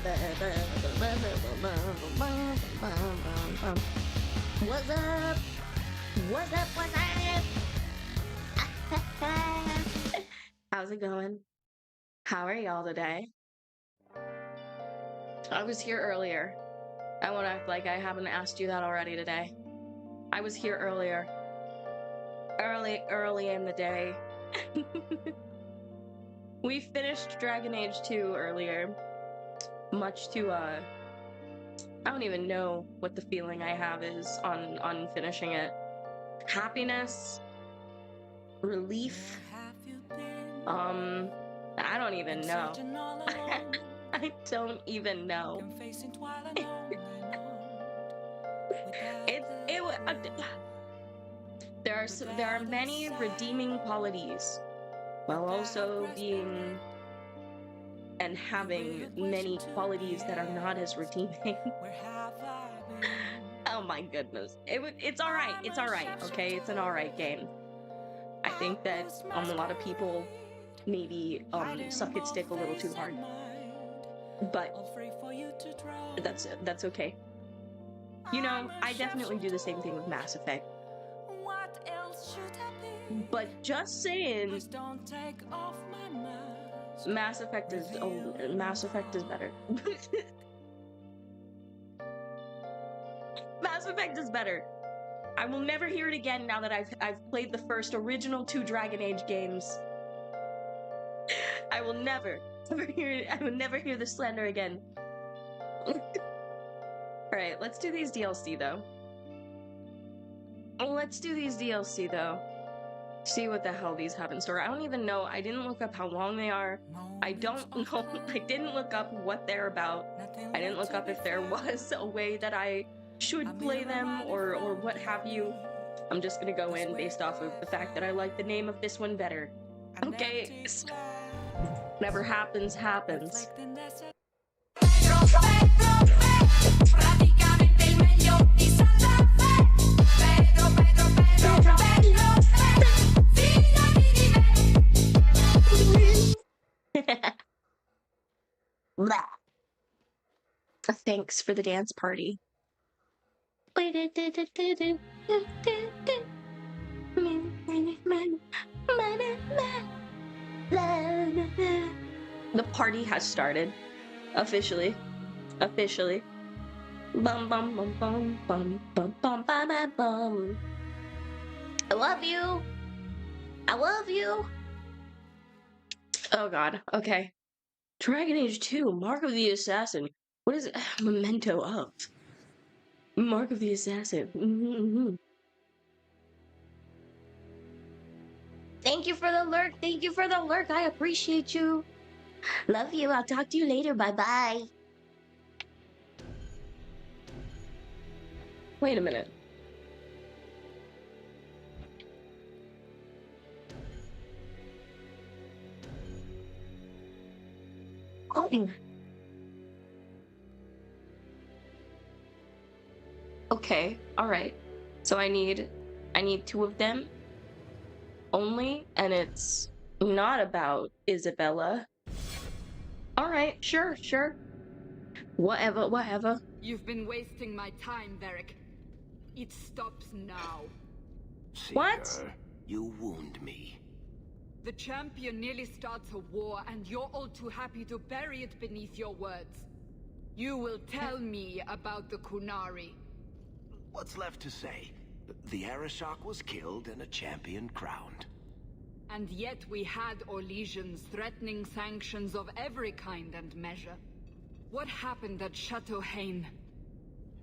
What's up? What's up? What's up? How's it going? How are y'all today? I was here earlier. I won't act like I haven't asked you that already today. I was here earlier. Early in the day. We finished Dragon Age 2 earlier. Much to, I don't even know what the feeling I have is on finishing it. Happiness? Relief? I don't even know. I don't even know. There are many redeeming qualities, while also being and having many qualities that are not as redeeming. Oh my goodness. It's alright. It's alright, okay? It's an alright game. I think that a lot of people maybe suck its dick a little too hard. But that's okay. You know, I definitely do the same thing with Mass Effect. But just saying, Mass Effect is better. Mass Effect is better. I will never hear it again now that I've played the first original 2 Dragon Age games. I will never hear it. I will never hear the slander again. Alright, let's do these DLC though. See what the hell these have in store. I don't even know. I didn't look up how long they are. I don't know. I didn't look up what they're about. I didn't look up if there was a way that I should play them or what have you. I'm just gonna go in based off of the fact that I like the name of this one better. Okay? Whatever happens, happens. Thanks for the dance party. The party has started. Officially. Bum bum bum bum bum bum bum bum bum. I love you. Oh god. Okay. Dragon Age 2, Mark of the Assassin. What is it? Memento of. Mark of the Assassin. Thank you for the lurk. I appreciate you. Love you. I'll talk to you later. Bye-bye. Wait a minute. Oh. Okay, alright. So I need 2 of them only, and it's not about Isabella. Alright, sure. Whatever. You've been wasting my time, Varric. It stops now. Seeker, What? You wound me. The champion nearly starts a war, and you're all too happy to bury it beneath your words. You will tell me about the Qunari. What's left to say? The Arishok was killed and a champion crowned. And yet we had Orlesians threatening sanctions of every kind and measure. What happened at Chateau Hain?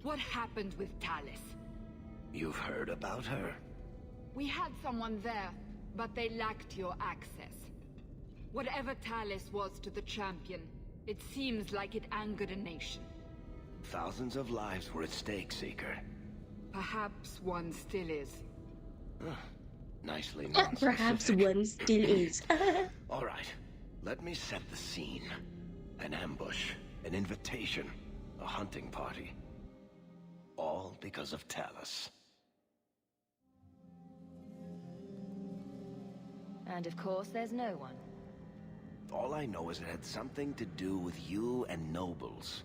What happened with Talis? You've heard about her? We had someone there, but they lacked your access. Whatever Talis was to the champion, it seems like it angered a nation. Thousands of lives were at stake, Seeker. Perhaps one still is. Nicely non-specific. Perhaps one still is. All right, let me set the scene. An ambush, an invitation, a hunting party. All because of Talis. And of course, there's no one. All I know is it had something to do with you and nobles.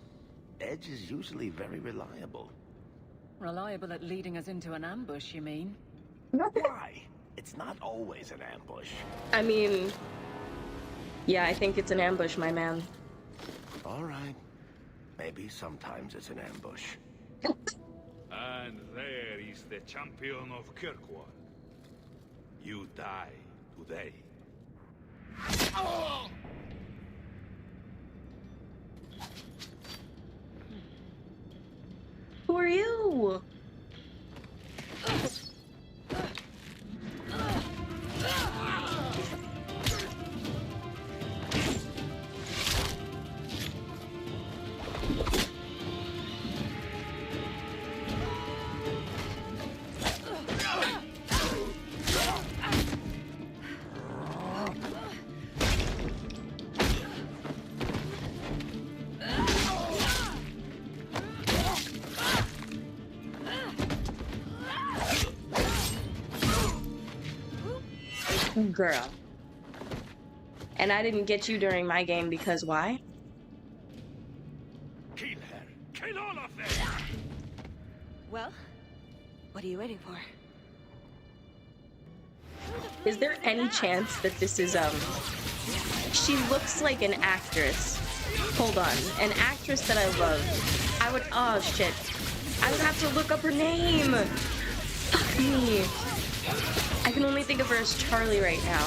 Edge is usually very reliable. Reliable at leading us into an ambush, you mean? Why? It's not always an ambush. I mean, yeah, I think it's an ambush, my man. All right. Maybe sometimes it's an ambush. And there is the champion of Kirkwall. You die today. Who are you? Girl. And I didn't get you during my game because why? Kill her. Kill all of them. Well, what are you waiting for? Is there any chance that this is, she looks like an actress. Hold on. An actress that I love. I would, oh shit. I would have to look up her name. Fuck me. I can only think of her as Charlie right now.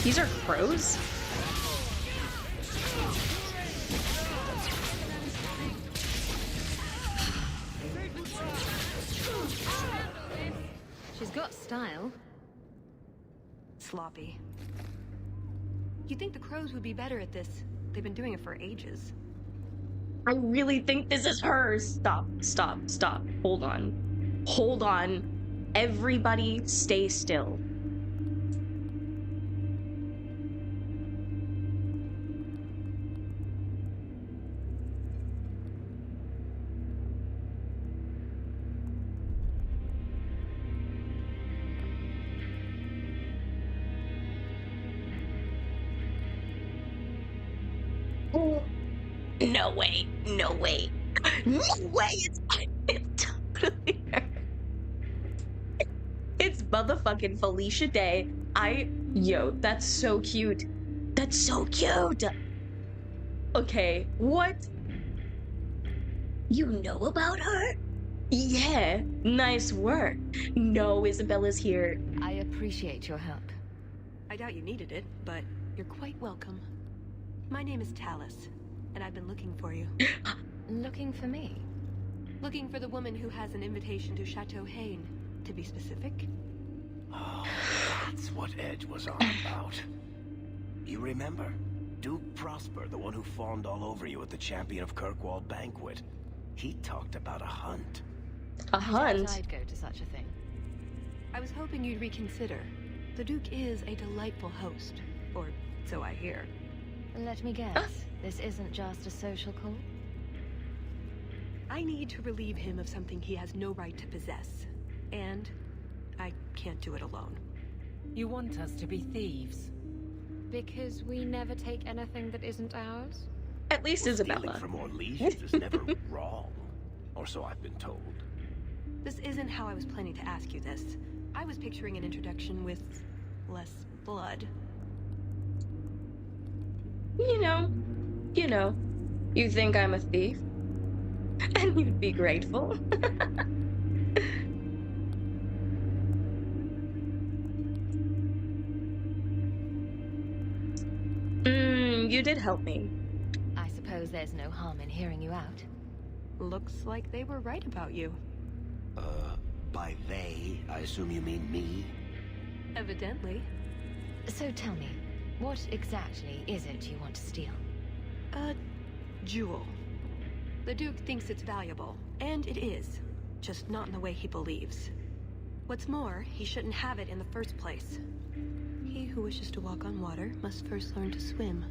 These are crows? She's got style. Sloppy. You'd think the crows would be better at this. They've been doing it for ages. I really think this is her. Stop, stop, stop. Hold on. Hold on. Everybody stay still. No way, no way, no way, it's totally her. It's motherfucking Felicia Day. Yo, that's so cute. That's so cute. Okay, what? You know about her? Yeah, nice work. No, Isabella's here. I appreciate your help. I doubt you needed it, but you're quite welcome. My name is Talus, and I've been looking for you. Looking for me? Looking for the woman who has an invitation to Chateau Hain, to be specific. Oh, that's what Edge was on about. You remember? Duke Prosper, the one who fawned all over you at the Champion of Kirkwall banquet. He talked about a hunt. A hunt? I'd go to such a thing. I was hoping you'd reconsider. The Duke is a delightful host, or so I hear. Let me guess, this isn't just a social call? I need to relieve him of something he has no right to possess. And I can't do it alone. You want us to be thieves? Because we never take anything that isn't ours? At least Isabella. Stealing from Orleans is never wrong, or so I've been told. This isn't how I was planning to ask you this. I was picturing an introduction with less blood. You know, you think I'm a thief? And you'd be grateful. You did help me. I suppose there's no harm in hearing you out. Looks like they were right about you. By they, I assume you mean me? Evidently. So tell me, what exactly is it you want to steal? A jewel. The Duke thinks it's valuable, and it is. Just not in the way he believes. What's more, he shouldn't have it in the first place. He who wishes to walk on water must first learn to swim.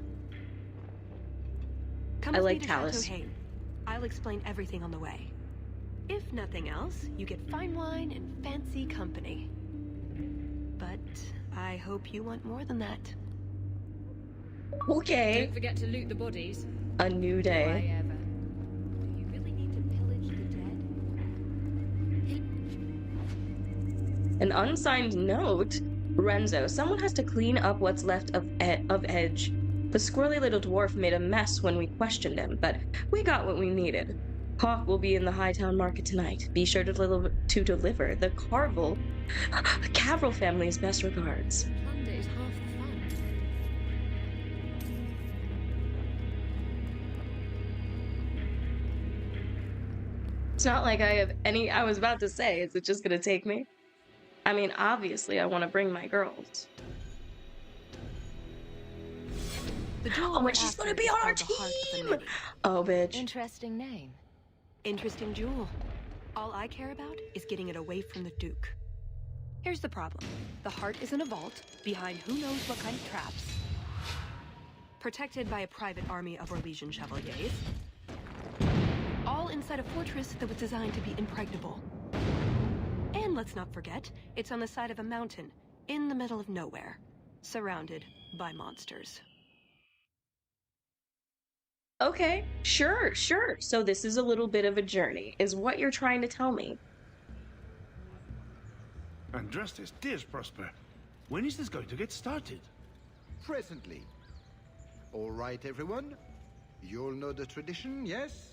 Come I with like me to Talus. Chateau Hain. I'll explain everything on the way. If nothing else, you get fine wine and fancy company. But I hope you want more than that. Okay. Don't forget to loot the bodies. A new Do I day. ever? Do you really need to pillage the dead? An unsigned note? Renzo, someone has to clean up what's left of Edge. The squirrely little dwarf made a mess when we questioned him, but we got what we needed. Hawk will be in the Hightown Market tonight. Be sure to deliver the Cavril family's best regards. Plunder is half the fun. It's not like I have any. I was about to say, is it just gonna take me? I mean, obviously, I want to bring my girls. The jewel Oh, we're and she's after gonna be is on our called the Heart of the team! Many. Oh, bitch. Interesting name. Interesting jewel. All I care about is getting it away from the Duke. Here's the problem. The heart is in a vault, behind who knows what kind of traps. Protected by a private army of Orlesian chevaliers. All inside a fortress that was designed to be impregnable. And let's not forget, it's on the side of a mountain, in the middle of nowhere, surrounded by monsters. Okay, sure. So this is a little bit of a journey, is what you're trying to tell me. Andrastes, dears Prosper, when is this going to get started? Presently. All right, everyone. You'll know the tradition, yes?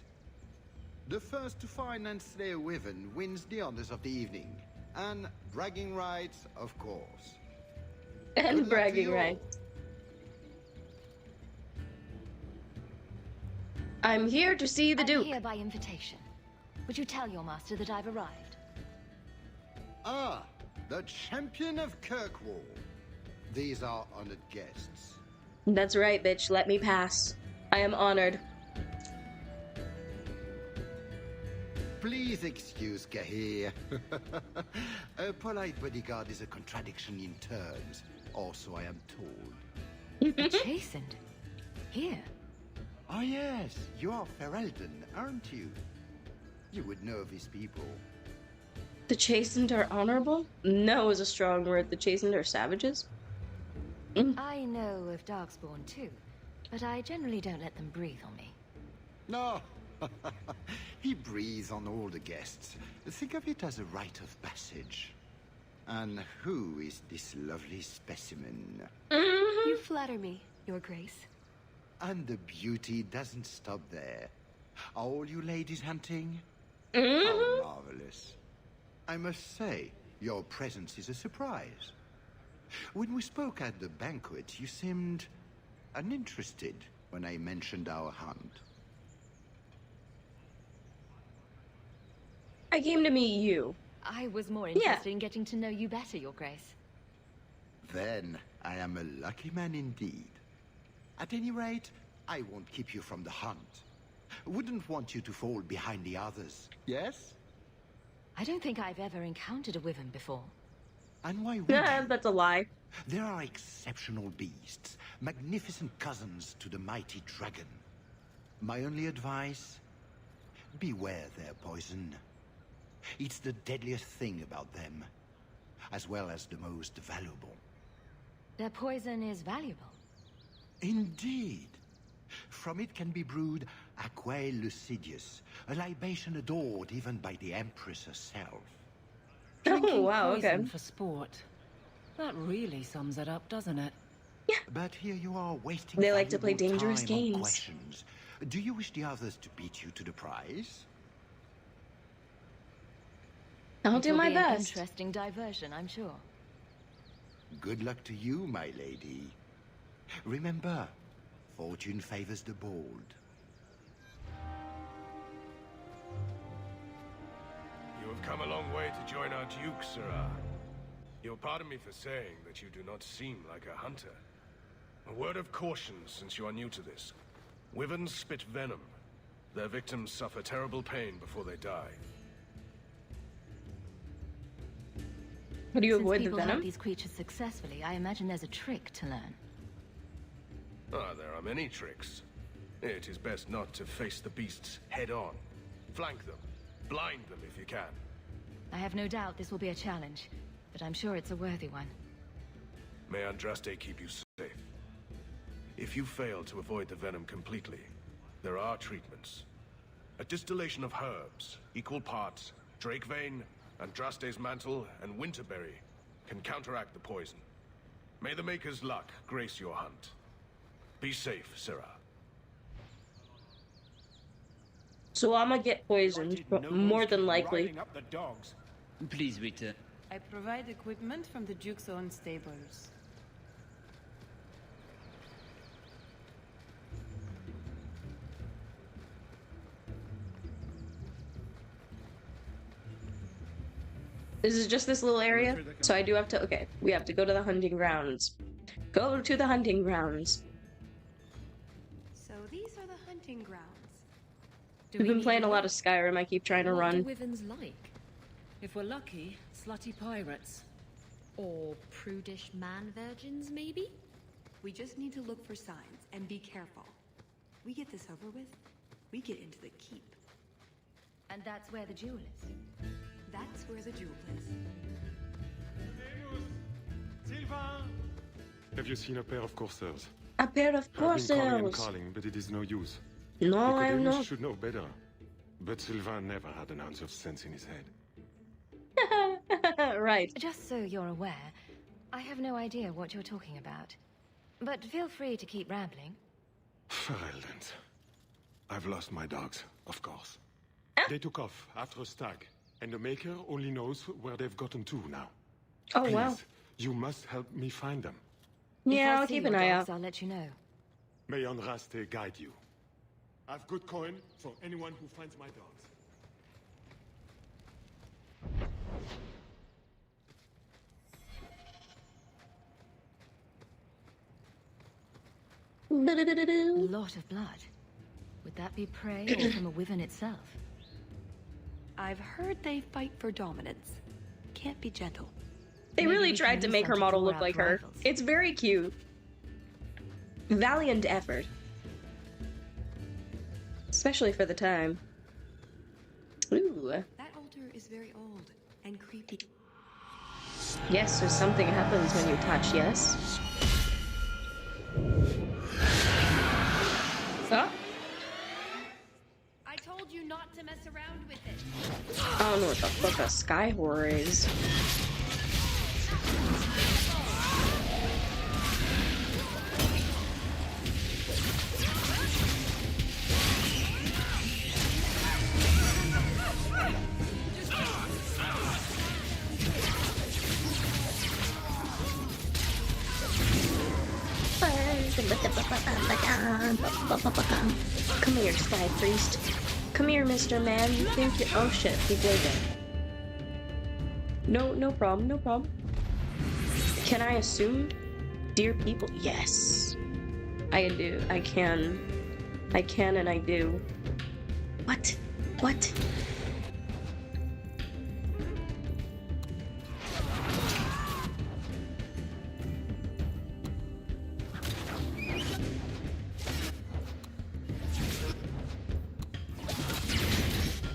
The first to find and slay a wyvern wins the honors of the evening. And bragging rights, of course. Good And luck to bragging you all. rights. I'm here to see the I'm Duke. here by invitation. Would you tell your master that I've arrived? Ah, the champion of Kirkwall. These are honored guests. That's right, bitch. Let me pass. I am honored. Please excuse Gahir. A polite bodyguard is a contradiction in terms. Also, I am told. Chastened. Here. Ah yes, you are Ferelden, aren't you? You would know these people. The chastened are honorable? No is a strong word. The chastened are savages? I know of Darkspawn too, but I generally don't let them breathe on me. No, he breathes on all the guests. Think of it as a rite of passage. And who is this lovely specimen? You flatter me, Your Grace. And the beauty doesn't stop there. Are all you ladies hunting? Mm-hmm. How marvelous. I must say, your presence is a surprise. When we spoke at the banquet, you seemed uninterested when I mentioned our hunt. I came to meet you. I was more interested in getting to know you better, Your Grace. Then I am a lucky man indeed. At any rate, I won't keep you from the hunt. Wouldn't want you to fall behind the others, yes? I don't think I've ever encountered a wyvern before. And why would you? That's a lie. There are exceptional beasts, magnificent cousins to the mighty dragon. My only advice? Beware their poison. It's the deadliest thing about them, as well as the most valuable. Their poison is valuable. Indeed. From it can be brewed Aquae Lucidius, a libation adored even by the Empress herself. Oh, wow, okay. Poison for sport. That really sums it up, doesn't it? But here you are wasting They like to play valuable dangerous time on games. questions. Do you wish the others to beat you to the prize? I'll It do will my be an best. interesting diversion, I'm sure. Good luck to you, my lady. Remember, fortune favors the bold. You have come a long way to join our Duke, Sirrah. You'll pardon me for saying that you do not seem like a hunter. A word of caution since you are new to this. Wyverns spit venom. Their victims suffer terrible pain before they die. How do you Since avoid the people hunt venom? these creatures successfully, I imagine there's a trick to learn. Ah, there are many tricks. It is best not to face the beasts head-on. Flank them. Blind them if you can. I have no doubt this will be a challenge, but I'm sure it's a worthy one. May Andraste keep you safe. If you fail to avoid the venom completely, there are treatments. A distillation of herbs, equal parts, drake vein, Andraste's mantle, and winterberry can counteract the poison. May the Maker's luck grace your hunt. Be safe, Syrah. So I'm gonna get poisoned, more than likely. Please return. I provide equipment from the Duke's own stables. This is just this little area, so I do have to, okay, we have to go to the hunting grounds. Go to the hunting grounds. So these are the hunting grounds. We've been playing a lot of Skyrim, I keep trying to What do run. Wyverns like? If we're lucky, slutty pirates. Or prudish man-virgins, maybe? We just need to look for signs and be careful. We get this over with, we get into the keep. And that's where the jewel is. That's where the jewel is. Have you seen a pair of coursers? A pair of I've been calling and coursers. calling, but it is no use. No, I Nicodemus know. should know better. But Sylvain never had an ounce of sense in his head. Right. Just so you're aware, I have no idea what you're talking about. But feel free to keep rambling. Ferelden. I've lost my dogs, of course. They took off after a stag, and the Maker only knows where they've gotten to now. Oh, Please, wow. you must help me find them. Yeah, If I I'll see keep your an eye dogs, out. I'll let you know. May Andraste guide you. I've good coin for anyone who finds my dogs. A lot of blood. Would that be prey or from a wyvern itself? I've heard they fight for dominance. Can't be gentle. They Maybe really we tried can to use make them her to model draw look out like her. rivals. It's very cute. Valiant effort. Especially for the time. Ooh. That altar is very old and creepy. Yes, so something happens when you touch, yes? Huh? I told you not to mess around with it. I don't know what the fuck a sky horror is. Come here, Sky Priest. Come here, Mr. Man. You think you— oh shit, he did it. No problem, no problem. Can I assume? Dear people, yes. I do, I can. I can and I do. What? What?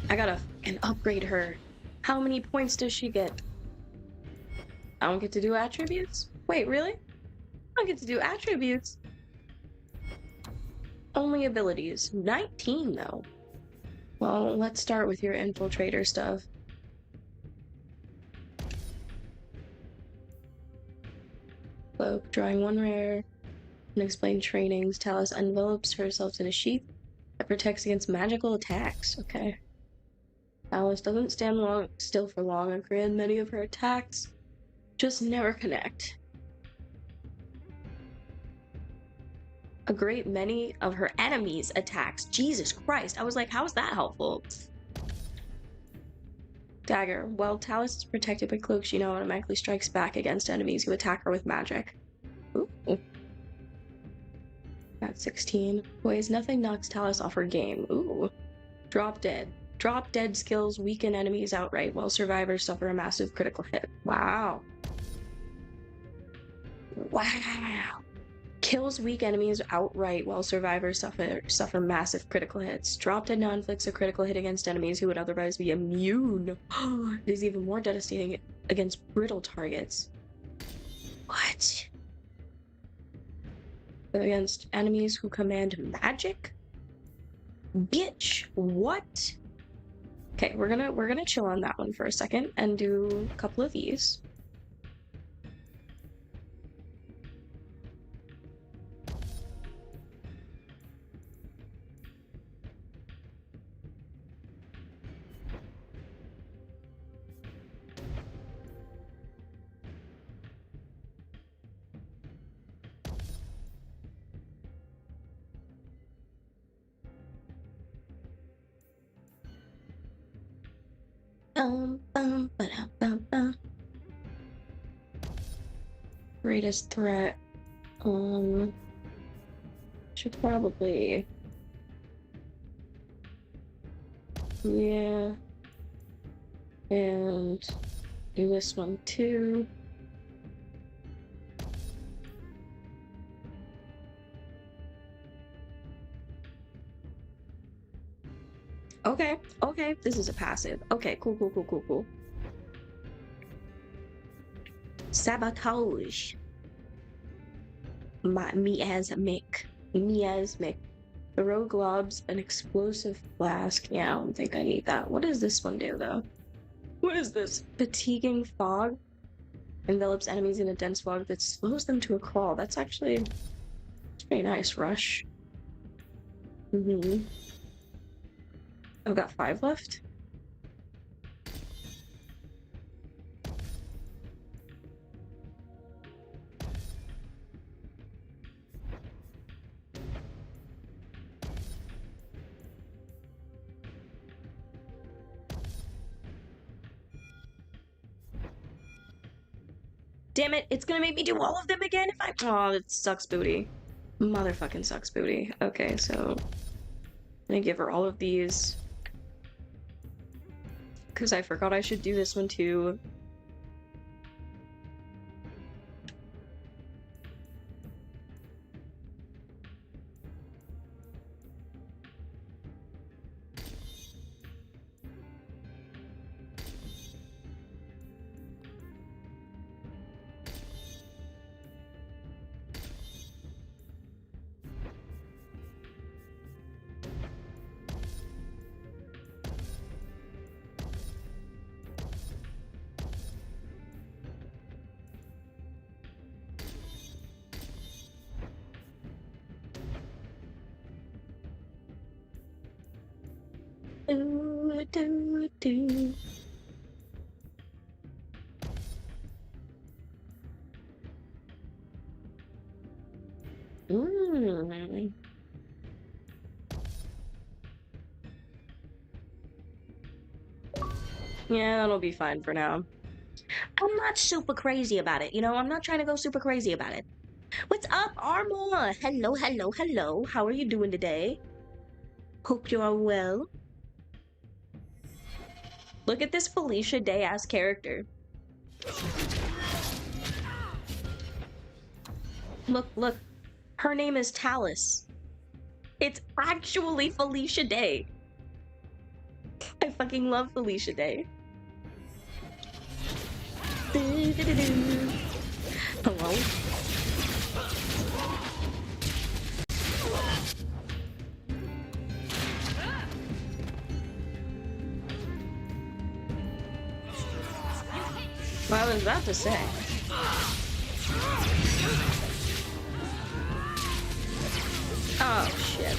I gotta fucking upgrade her. How many points does she get? I don't get to do attributes? Wait, really? I don't get to do attributes. Only abilities. 19 though. Well, let's start with your infiltrator stuff. Cloak, drawing one rare. Unexplained trainings. Talus envelopes herself in a sheath that protects against magical attacks. Okay. Alice doesn't stand still for long and create many of her attacks just never connect. A great many of her enemies' attacks. Jesus Christ, I was like, how is that helpful? Dagger. While Talus is protected by cloak, she now automatically strikes back against enemies who attack her with magic. Ooh. That's 16. Ways nothing knocks Talus off her game. Ooh. Drop dead. Drop dead skills weaken enemies outright while survivors suffer a massive critical hit. Wow. Wow. Kills weak enemies outright while survivors suffer massive critical hits. Drop dead now inflicts a critical hit against enemies who would otherwise be immune. It is even more devastating against brittle targets. What? Against enemies who command magic? Bitch, what? Okay, we're gonna chill on that one for a second and do a couple of these. Greatest threat. Should probably. Yeah. And do this one too. Okay, okay, this is a passive. Okay, cool. Sabotage. Miasmic. The rogue lobs an explosive flask. Yeah, I don't think I need that. What does this one do, though? What is this? Fatiguing fog? Envelops enemies in a dense fog that slows them to a crawl. That's actually... It's pretty nice. Rush. I've got 5 left. Damn it, it's gonna make me do all of them again if I... Oh, it sucks booty. Motherfucking sucks booty. Okay, so... I'm gonna give her all of these. Because I forgot I should do this one too. Yeah, that'll be fine for now. I'm not super crazy about it, you know? I'm not trying to go super crazy about it. What's up, Armor? Hello. How are you doing today? Hope you are well. Look at this Felicia Day-ass character. Look. Her name is Talus. It's actually Felicia Day. I fucking love Felicia Day. Hello? Well, I was about to say. Oh, shit.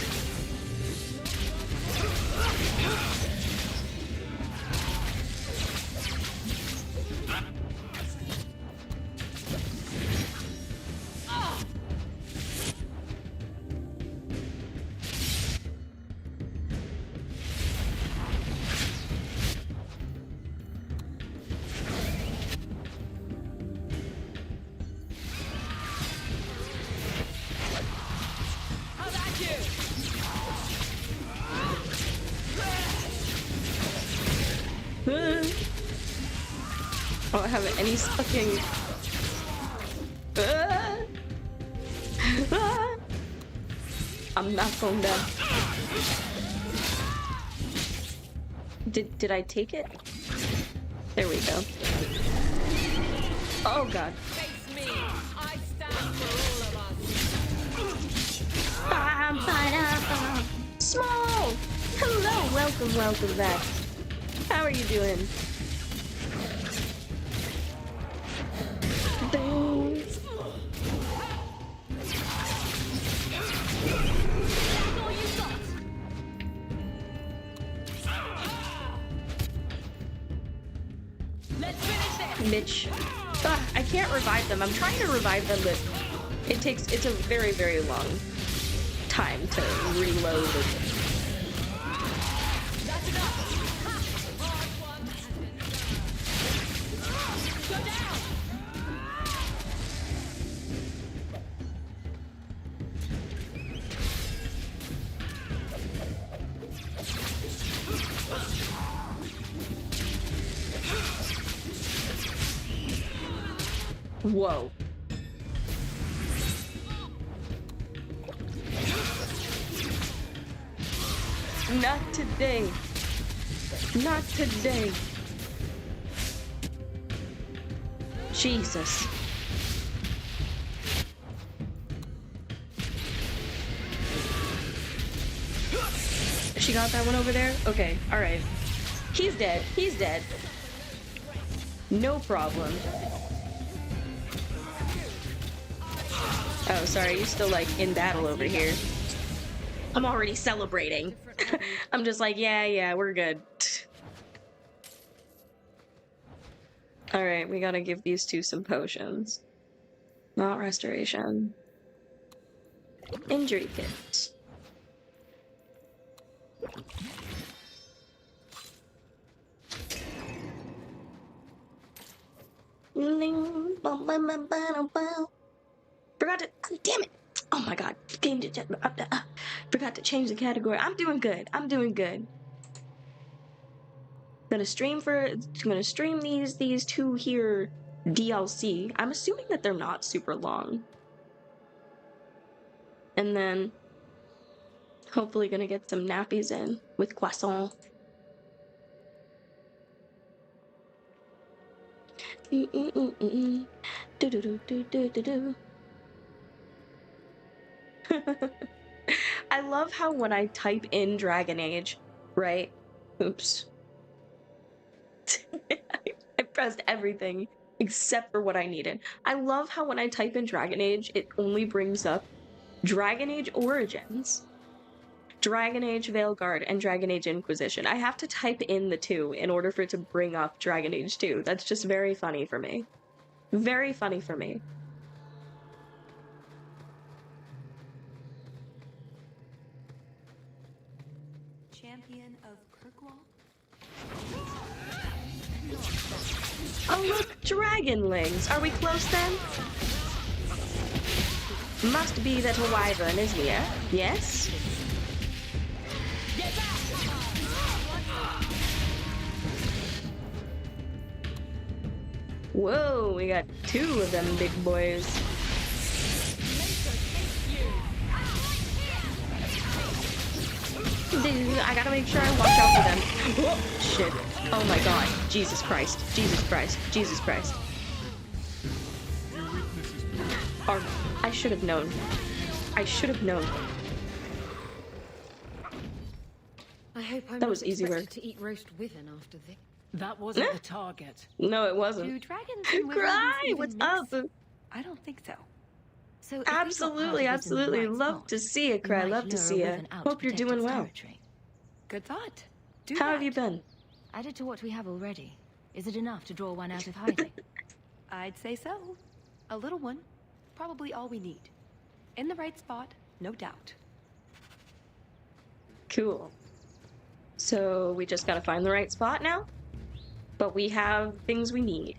I don't have any fucking... I'm not going down. Did I take it? There we go. Oh god. Face me. I stand for all of us. Small! Hello, welcome back. How are you doing? Bitch. I can't revive them. I'm trying to revive them, but it's a very, very long time to reload. Whoa. Not today. Not today. Jesus. She got that one over there? Okay, alright. He's dead. He's dead. No problem. Oh, sorry, you're still, like, in battle over here. I'm already celebrating. I'm just like, yeah, we're good. Alright, we gotta give these two some potions. Not restoration. Injury kit. Forgot to, damn it! Oh my god, forgot to change the category. I'm doing good. I'm doing good. Gonna stream these two here DLC. I'm assuming that they're not super long. And then hopefully gonna get some nappies in with croissant. I love how when I type in Dragon Age, right? Oops. I pressed everything except for what I needed. I love how when I type in Dragon Age, it only brings up Dragon Age Origins, Dragon Age Veilguard, and Dragon Age Inquisition. I have to type in the two in order for it to bring up Dragon Age 2. That's just very funny for me. Very funny for me. Champion of Kirkwall? Oh look, dragonlings! Are we close then? Must be that a wyvern is here. Yes? Whoa, we got two of them big boys. Dude, I gotta make sure I watch out for them. Whoa, shit. Oh my god. Jesus Christ. Jesus Christ. Jesus Christ. I should have known. I should have known. I hope I'm that was easy work. To eat roast wyvern after this. That wasn't the target. No, it wasn't. Do dragons and Cry! What's up? I don't think so. So absolutely, absolutely. Love to see it, Cry. Love to see it. Hope you're doing well. Good thought. How have you been? Added to what we have already. Is it enough to draw one out of hiding? I'd say so. A little one. Probably all we need. In the right spot, no doubt. Cool. So we just gotta find the right spot now? But we have things we need.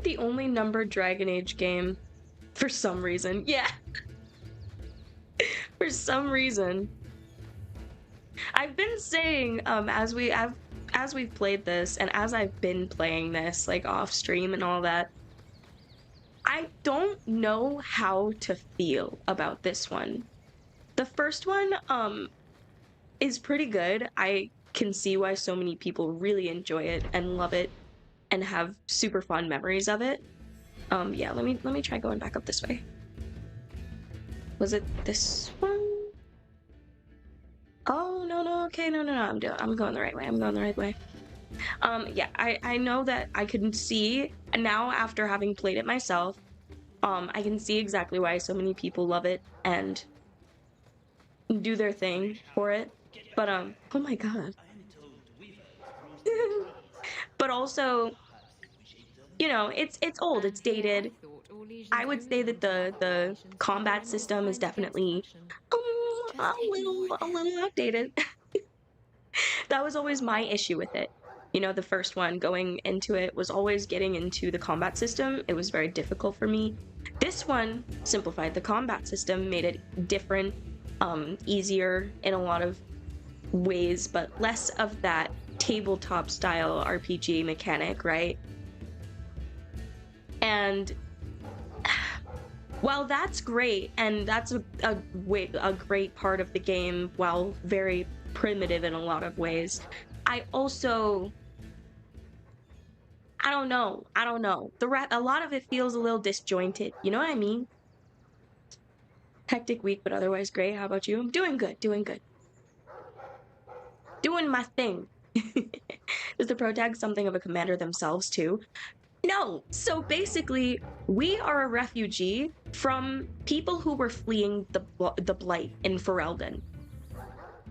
The only numbered Dragon Age game, for some reason. Yeah. For some reason. I've been saying, as we've played this, and as I've been playing this, like off stream and all that, I don't know how to feel about this one. The first one is pretty good. I can see why so many people really enjoy it and love it and have super fun memories of it. Yeah, let me try going back up this way. Was it this one? Oh, no, okay, no, I'm going the right way. I'm going the right way. Yeah, I know that I can see now after having played it myself, I can see exactly why so many people love it and do their thing for it. But, oh my god. But also, you know, it's old, it's dated. I would say that the combat system is definitely a little outdated. That was always my issue with it. You know, the first one going into it was always getting into the combat system. It was very difficult for me. This one simplified the combat system, made it different, easier in a lot of ways, but less of that tabletop style RPG mechanic, right? And while that's great, and that's a great part of the game, while very primitive in a lot of ways, I also, I don't know. A lot of it feels a little disjointed. You know what I mean? Hectic week, but otherwise great. How about you? I'm doing good. Doing my thing. Is the protag something of a commander themselves too? No. So basically, we are a refugee from people who were fleeing the blight in Ferelden.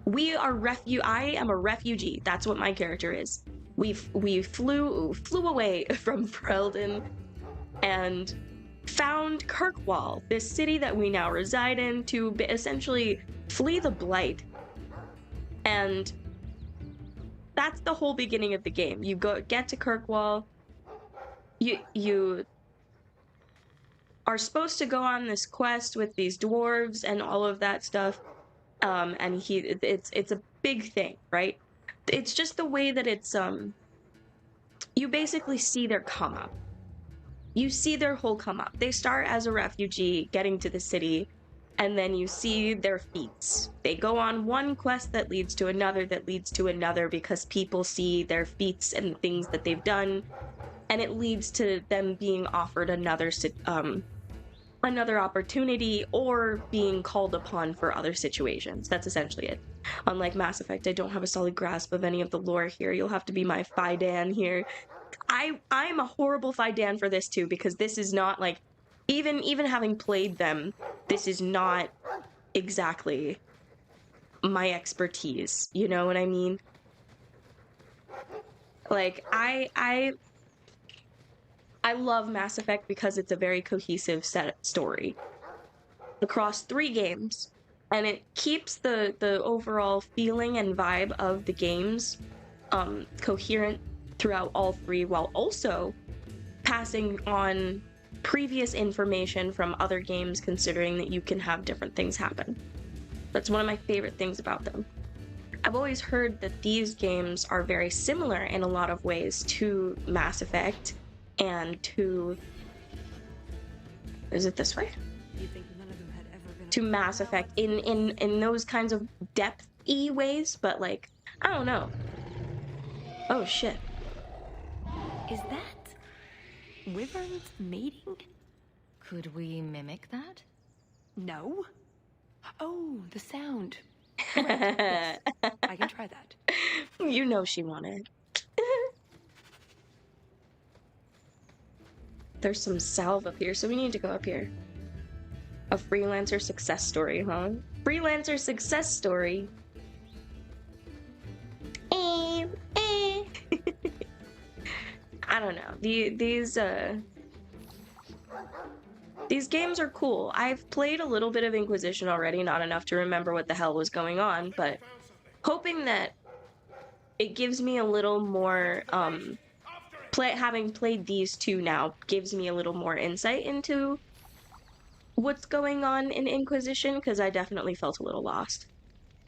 I am a refugee. That's what my character is. We flew away from Ferelden and found Kirkwall, this city that we now reside in, to essentially flee the blight. And that's the whole beginning of the game. You get to Kirkwall. You are supposed to go on this quest with these dwarves and all of that stuff. And it's a big thing, right? It's just the way that it's you basically see their come up. You see their whole come up. They start as a refugee getting to the city, and then you see their feats. They go on one quest that leads to another because people see their feats and things that they've done, and it leads to them being offered another opportunity or being called upon for other situations. That's essentially it. Unlike Mass Effect, I don't have a solid grasp of any of the lore here. You'll have to be my Fidan here. I'm a horrible Fidan for this too, because this is not like, even having played them, this is not exactly my expertise. You know what I mean? Like, I love Mass Effect because it's a very cohesive story across 3 games, and it keeps the overall feeling and vibe of the games coherent throughout all 3, while also passing on previous information from other games, considering that you can have different things happen. That's one of my favorite things about them. I've always heard that these games are very similar in a lot of ways to Mass Effect and to... Is it this way? To Mass Effect in those kinds of depth-y ways, but like, I don't know. Oh shit. Is that wyverns mating? Could we mimic that? No. Oh, the sound. Right. Yes, I can try that. You know she wanted. There's some salve up here, so we need to go up here. A freelancer success story, huh? Freelancer success story. I don't know. These games are cool. I've played a little bit of Inquisition already, not enough to remember what the hell was going on, but hoping that it gives me a little more, having played these 2 now, gives me a little more insight into what's going on in Inquisition, because I definitely felt a little lost.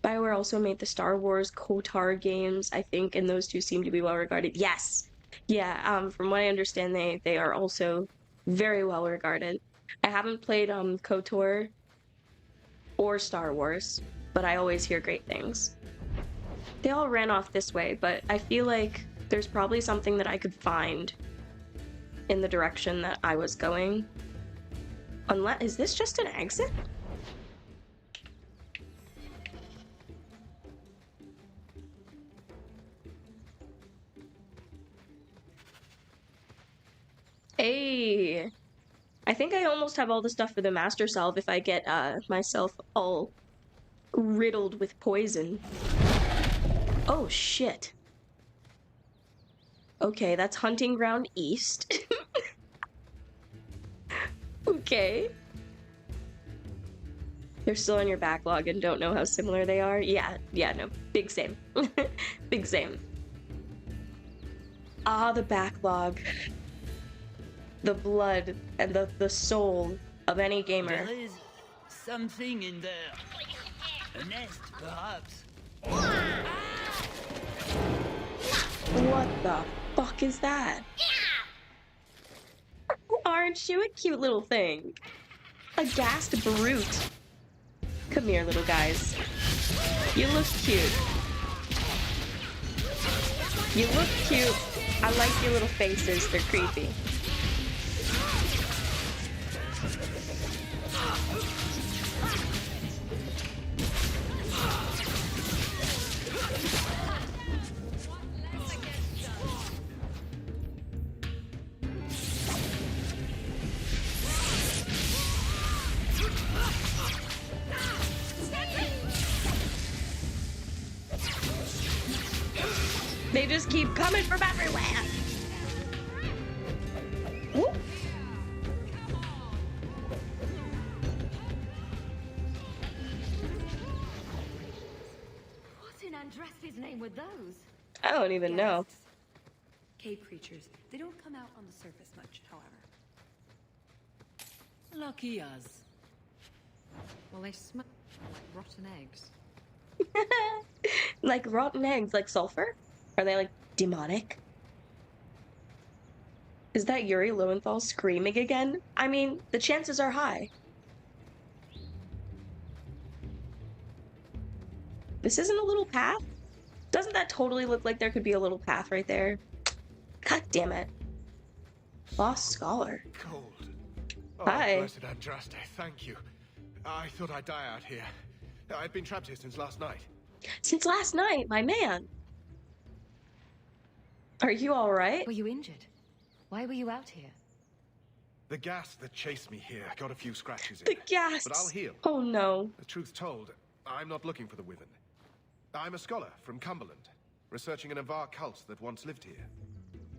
BioWare also made the Star Wars KOTOR games, I think, and those 2 seem to be well regarded. Yes! Yeah, from what I understand, they are also Very well regarded. I haven't played KOTOR or Star Wars, but I always hear great things. They all ran off this way, but I feel like there's probably something that I could find in the direction that I was going. Unless, is this just an exit? Hey, I think I almost have all the stuff for the Master Salve if I get myself all riddled with poison. Oh shit. Okay, that's Hunting Ground East. Okay. They're still in your backlog and don't know how similar they are? Yeah, no. Big same. Big same. Ah, the backlog. The blood and the soul of any gamer. There is something in there. A nest, perhaps. What the fuck is that? Aren't you a cute little thing? A gassed brute. Come here, little guys. You look cute. You look cute. I like your little faces. They're creepy. They just keep coming from everywhere. Whoop. What in Andraste's name were those? I don't even know. Cave creatures. They don't come out on the surface much, however. Lucky us. Well, they smell like rotten eggs. Like rotten eggs, like sulfur? Are they like demonic? Is that Yuri Lowenthal screaming again? I mean, the chances are high. This isn't a little path? Doesn't that totally look like there could be a little path right there? God damn it. Lost Scholar. Cold. Oh, Hi. Blessed Andraste, thank you. I thought I'd die out here. I've been trapped here since last night. Since last night, my man. Are you alright? Were you injured? Why were you out here? The gas that chased me here got a few scratches in. The gas! But I'll heal. Oh no. The truth told, I'm not looking for the Wyvern. I'm a scholar from Cumberland, researching an Avar cult that once lived here.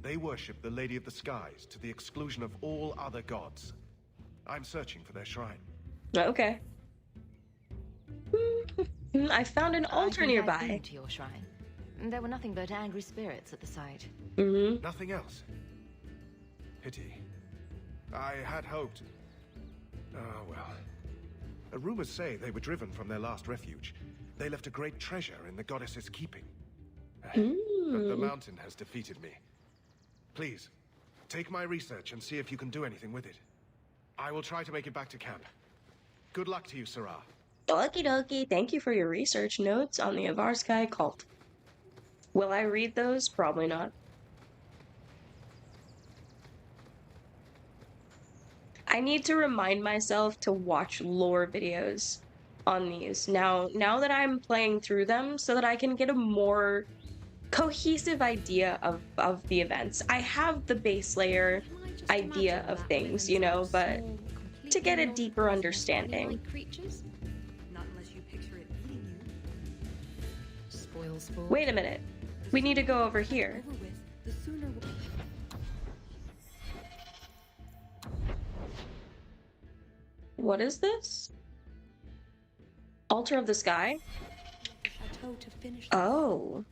They worship the Lady of the Skies to the exclusion of all other gods. I'm searching for their shrine. Okay. I found an altar I've nearby. been to your shrine. There were nothing but angry spirits at the site. Nothing else. Pity. I had hoped. Oh, well. Rumors say they were driven from their last refuge. They left a great treasure in the goddess's keeping. But the mountain has defeated me. Please, take my research and see if you can do anything with it. I will try to make it back to camp. Good luck to you, Sarah. Okie dokie. Thank you for your research notes on the Avarsky cult. Will I read those? Probably not. I need to remind myself to watch lore videos on these now that I'm playing through them so that I can get a more cohesive idea of the events. I have the base layer idea of things, you know, but to get a deeper understanding. Creatures? Not unless you picture it eating you. Spoil sport. Wait a minute. We need to go over here. Over with, the sooner we'll... What is this? Altar of the Sky? Chateau to finish. Oh.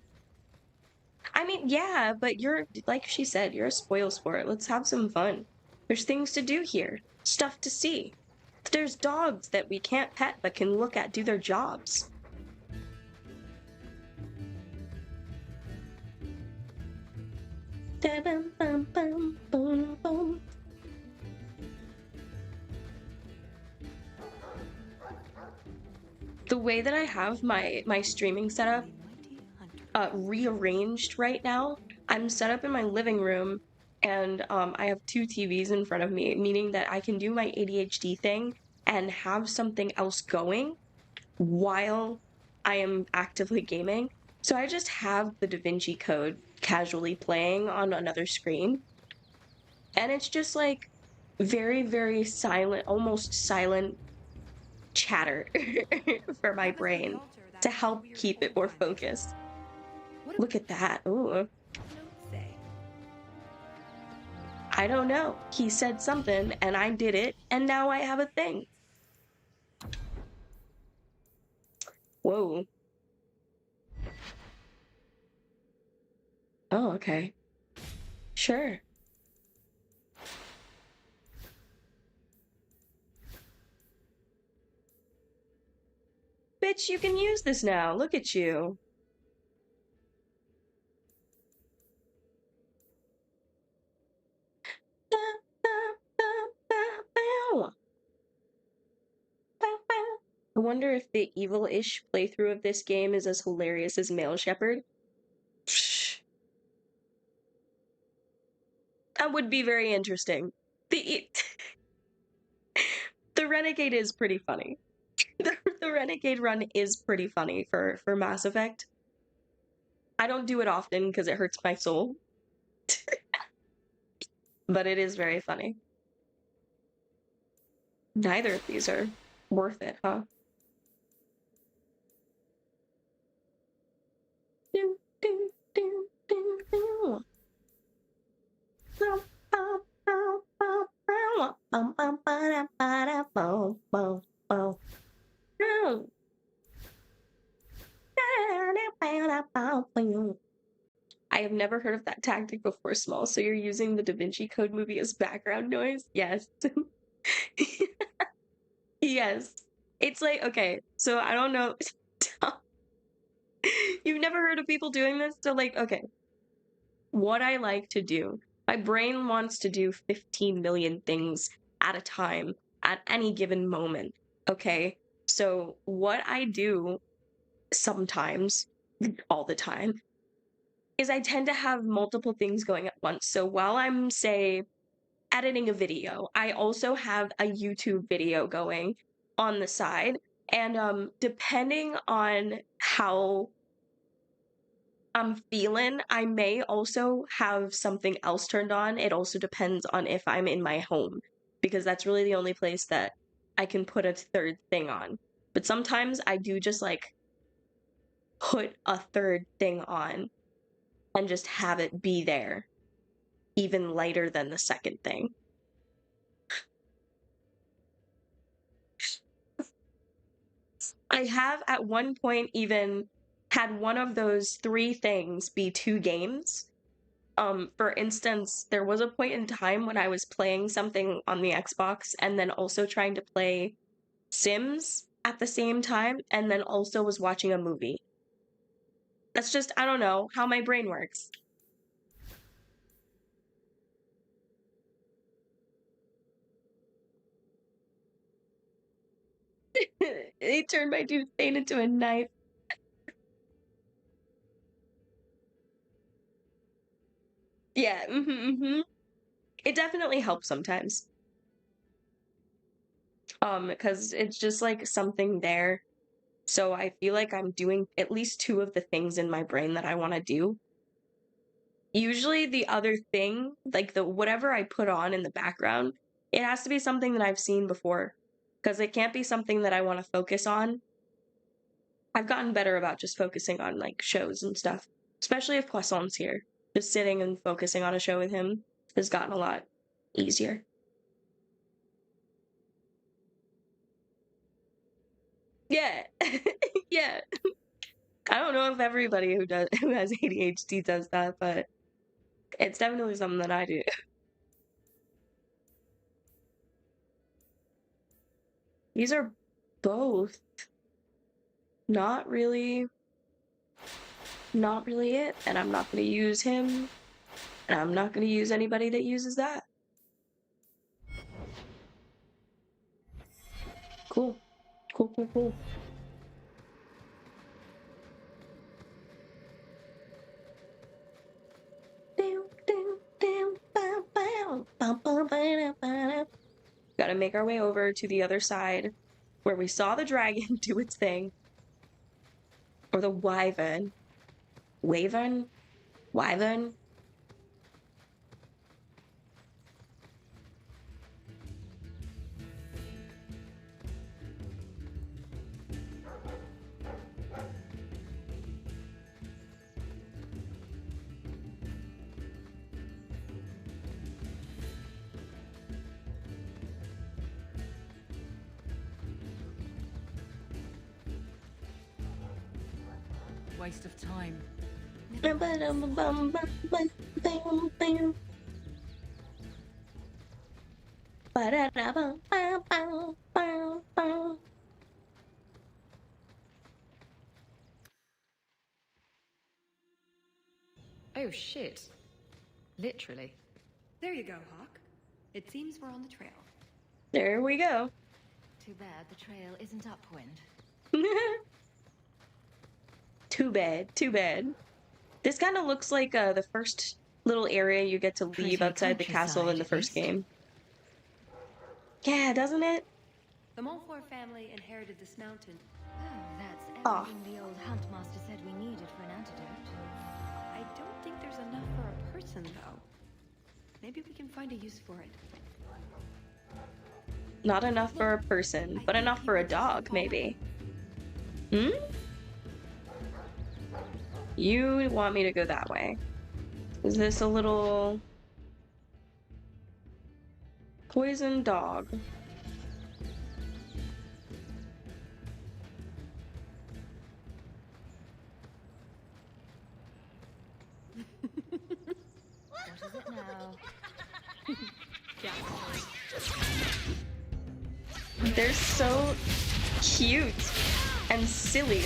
I mean, yeah, but you're, like she said, you're a spoil sport. Let's have some fun. There's things to do here. Stuff to see. There's dogs that we can't pet but can look at do their jobs. way that I have my streaming setup rearranged right now, I'm set up in my living room, and I have two TVs in front of me, meaning that I can do my ADHD thing and have something else going while I am actively gaming. So I just have the Da Vinci Code casually playing on another screen, and it's just like very, very silent, almost silent chatter for my brain to help keep it more focused. Look at that. Ooh. I don't know. He said something and I did it, and now I have a thing. Whoa. Oh, okay. Sure. Bitch, you can use this now. Look at you. I wonder if the evil-ish playthrough of this game is as hilarious as Male Shepherd. That would be very interesting. The Renegade is pretty funny. The Renegade run is pretty funny for Mass Effect. I don't do it often because it hurts my soul. But it is very funny. Neither of these are worth it, huh? I have never heard of that tactic before, Small, so you're using the Da Vinci Code movie as background noise? Yes. Yes. It's like, okay, so I don't know. You've never heard of people doing this? So, like, okay. What I like to do, my brain wants to do 15 million things at a time, at any given moment, okay? So, what I do sometimes, all the time, is I tend to have multiple things going at once. So, while I'm, say, editing a video, I also have a YouTube video going on the side. And depending on how I'm feeling, I may also have something else turned on. It also depends on if I'm in my home, because that's really the only place that I can put a third thing on. But sometimes I do just like put a third thing on and just have it be there, even lighter than the second thing. I have at one point even had one of those three things be two games. For instance, there was a point in time when I was playing something on the Xbox and then also trying to play Sims at the same time, and then also was watching a movie. That's just, I don't know, how my brain works. They turned my dude Thane into a knife. Yeah, It definitely helps sometimes. Because it's just like something there. So I feel like I'm doing at least two of the things in my brain that I want to do. Usually the other thing, like the whatever I put on in the background, it has to be something that I've seen before, because it can't be something that I want to focus on. I've gotten better about just focusing on like shows and stuff, especially if Poisson's here. Just sitting and focusing on a show with him has gotten a lot easier. Yeah. Yeah. I don't know if everybody who has ADHD does that, but it's definitely something that I do. These are both not really it, and I'm not going to use him, and I'm not going to use anybody that uses that. Cool. Cool. Gotta make our way over to the other side where we saw the dragon do its thing. Or the wyvern. Wyvern? Wyvern? Waste of time. Oh shit. Literally. There you go, Hawk. It seems we're on the trail. There we go. Too bad the trail isn't upwind. Too bad, too bad. This kind of looks like the first little area you get to leave outside the castle in the first game. Yeah, doesn't it? The Montfort family inherited this mountain. Oh, that's everything the old huntmaster said we needed for an antidote. I don't think there's enough for a person, though. Maybe we can find a use for it. Not enough for a person, but enough for a dog, maybe. Hmm? You want me to go that way. Is this a little poison dog? What is it now? They're so cute and silly.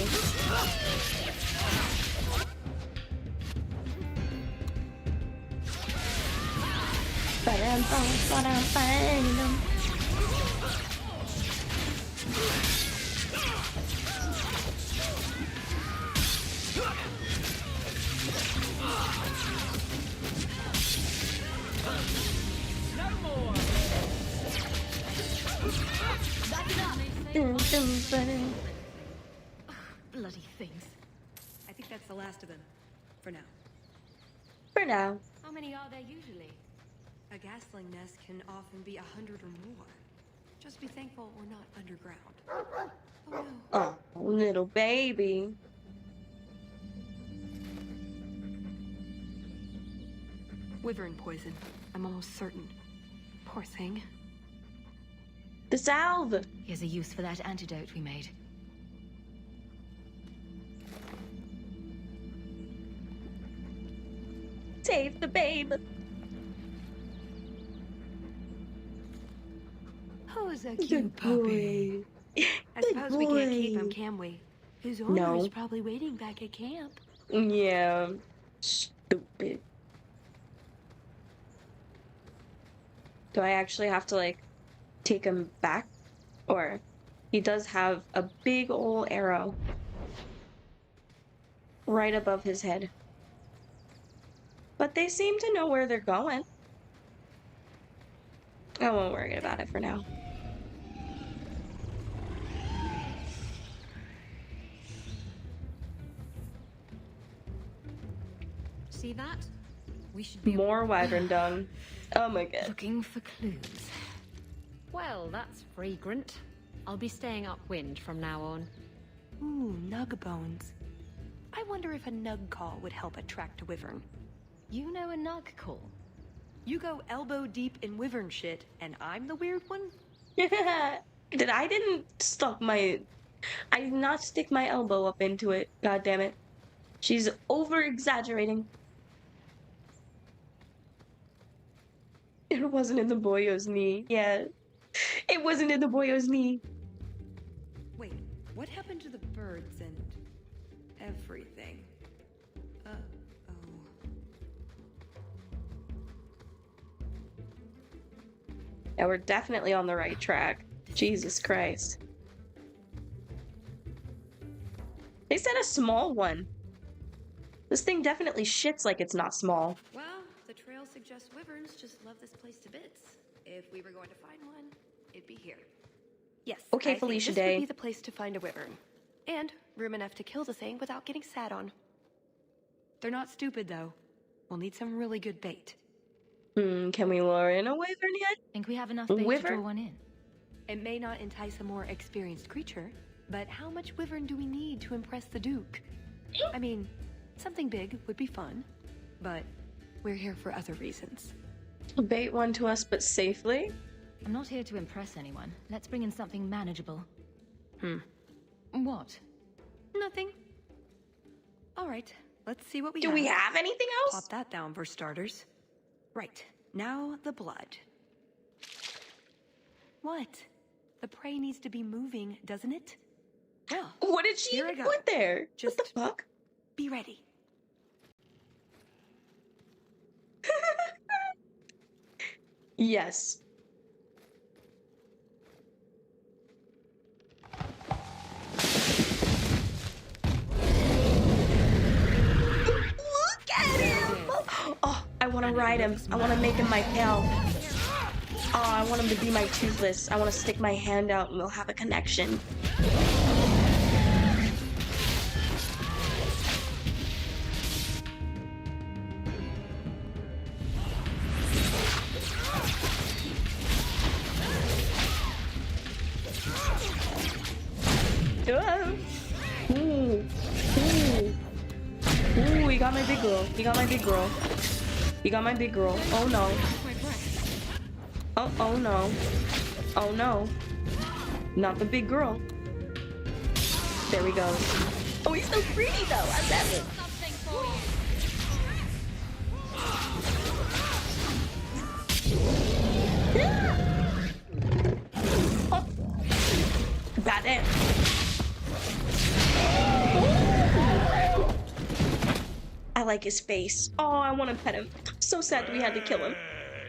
Bloody things. I think that's the last of them. For now. For now. How many are there usually? A gasling nest can often be 100 or more. Just be thankful we're not underground. Oh no. Oh, little baby. Wyvern poison. I'm almost certain. Poor thing. The salve. Here's a use for that antidote we made. Save the babe. Who's a cute puppy? I suppose we can't keep him, can we? His owner is probably waiting back at camp. Yeah. Stupid. Do I actually have to, like, take him back? Or he does have a big ol' arrow right above his head. But they seem to know where they're going. I won't worry about it for now. See that? We should be more wyvern dung. Oh my god. Looking for clues. Well, that's fragrant. I'll be staying upwind from now on. Ooh, nug bones. I wonder if a nug call would help attract a wyvern. You know a nug call? You go elbow deep in wyvern shit, and I'm the weird one? I did not stick my elbow up into it. God damn it. She's over exaggerating. It wasn't in the boyo's knee. Yeah. It wasn't in the boyo's knee. Wait, what happened to the birds and everything? Yeah, we're definitely on the right track. Jesus Christ. They said a small one. This thing definitely shits like it's not small. Well, the trail suggest wyverns just love this place to bits. If we were going to find one, it'd be here. Yes. Okay, I Felicia think this Day. would be the place to find a wyvern. And room enough to kill the thing without getting sat on. They're not stupid, though. We'll need some really good bait. Can we lure in a wyvern yet? Think we have enough bait to draw one in? It may not entice a more experienced creature, but how much wyvern do we need to impress the Duke? I mean, something big would be fun, but we're here for other reasons. Bait one to us, but safely? I'm not here to impress anyone. Let's bring in something manageable. What? Nothing. All right, let's see what we Do have. we have anything else? Pop that down for starters. Right, now the blood. What? The prey needs to be moving, doesn't it? Well, what did she even put there? Just what the fuck? Be ready. Yes. Look at him! Oh, I want to ride him. I want to make him my pal. Oh, I want him to be my Toothless. I want to stick my hand out and we'll have a connection. Ooh, he got my big girl. He got my big girl. He got my big girl. Oh no. Oh no. Oh no. Not the big girl. There we go. Oh, he's so pretty though. I love it. Oh. Goddamn. I like his face. Oh, I want to pet him. I'm so sad we had to kill him.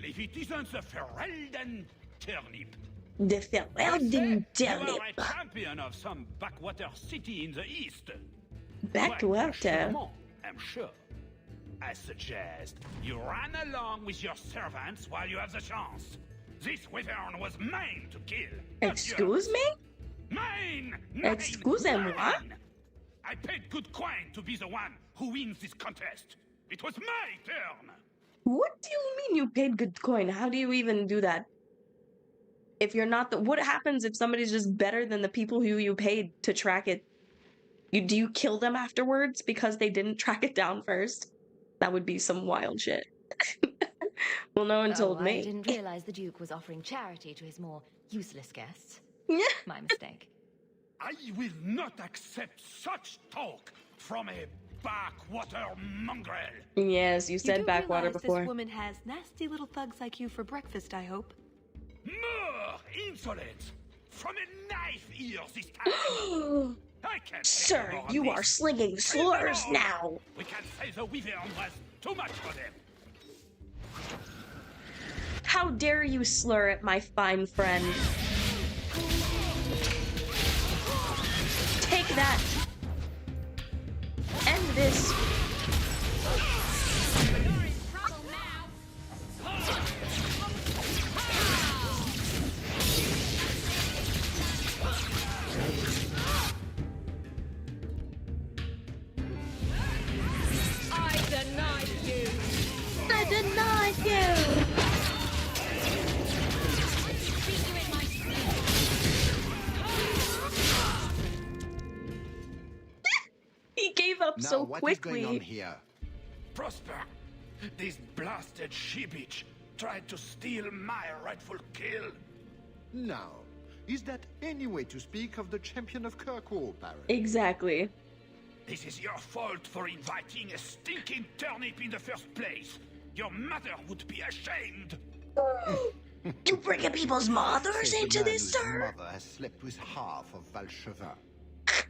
If it isn't the Ferelden turnip. The Ferelden You are turnip. a champion of some backwater city in the east. Backwater. I'm sure. I suggest you run along with your servants while you have the chance. This wyvern was mine to kill. Excuse me? Mine! Excusez-moi? I paid good coin to be the one who wins this contest. It was my turn. What do you mean you paid good coin? How do you even do that? If you're not the... What happens if somebody's just better than the people who you paid to track it? Do you kill them afterwards because they didn't track it down first? That would be some wild shit. Well, no one told me. I didn't realize the Duke was offering charity to his more useless guests. My mistake. I will not accept such talk from a backwater mongrel. Yes, you said do backwater realize before. This woman has nasty little thugs like you for breakfast, I hope. More insolence from a knife ear this time. I can't take Sir, more of you this. are slinging Leave slurs alone. now. We can say the wyvern was too much for them. How dare you slur at my fine friend? Take that. End this. I deny you. I deny you. He gave up Now, so what is quickly. going on here? Prosper, this blasted she-bitch tried to steal my rightful kill. Now, is that any way to speak of the champion of Kirkwall, Baron? Exactly. This is your fault for inviting a stinking turnip in the first place. Your mother would be ashamed. You bringing people's mothers Says the into man this, whose sir? mother has slept with half of Valchevin.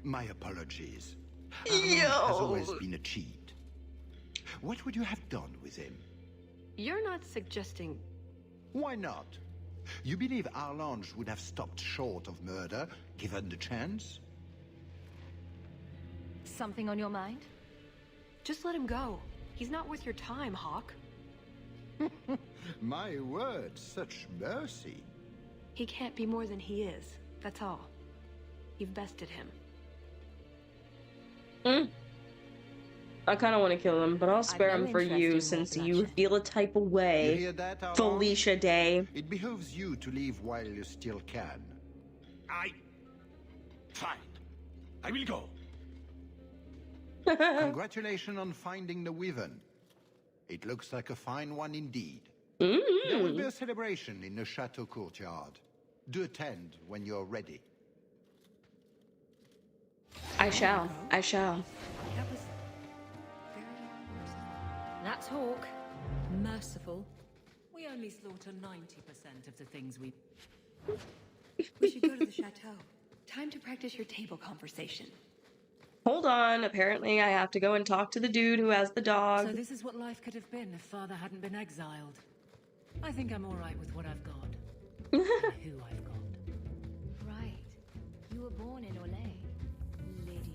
My apologies. Yo. Armand has always been a cheat. What would you have done with him? You're not suggesting... Why not? You believe Arlange would have stopped short of murder, given the chance? Something on your mind? Just let him go. He's not worth your time, Hawk. My word, such mercy. He can't be more than he is. That's all. You've bested him. I kind of want to kill him, but I'll spare him for you since you feel a type of way. You hear that, Armand? Felicia Day. It behooves you to leave while you still can. Fine. I will go. Congratulations on finding the Wyvern. It looks like a fine one indeed. There will be a celebration in the chateau courtyard. Do attend when you're ready. I shall. I shall. That was very merciful. That's Hawk. Merciful. We only slaughter 90% of the things we... We should go to the chateau. Time to practice your table conversation. Hold on. Apparently, I have to go and talk to the dude who has the dog. So this is what life could have been if Father hadn't been exiled. I think I'm all right with what I've got. And who I've got. Right. You were born in Olay.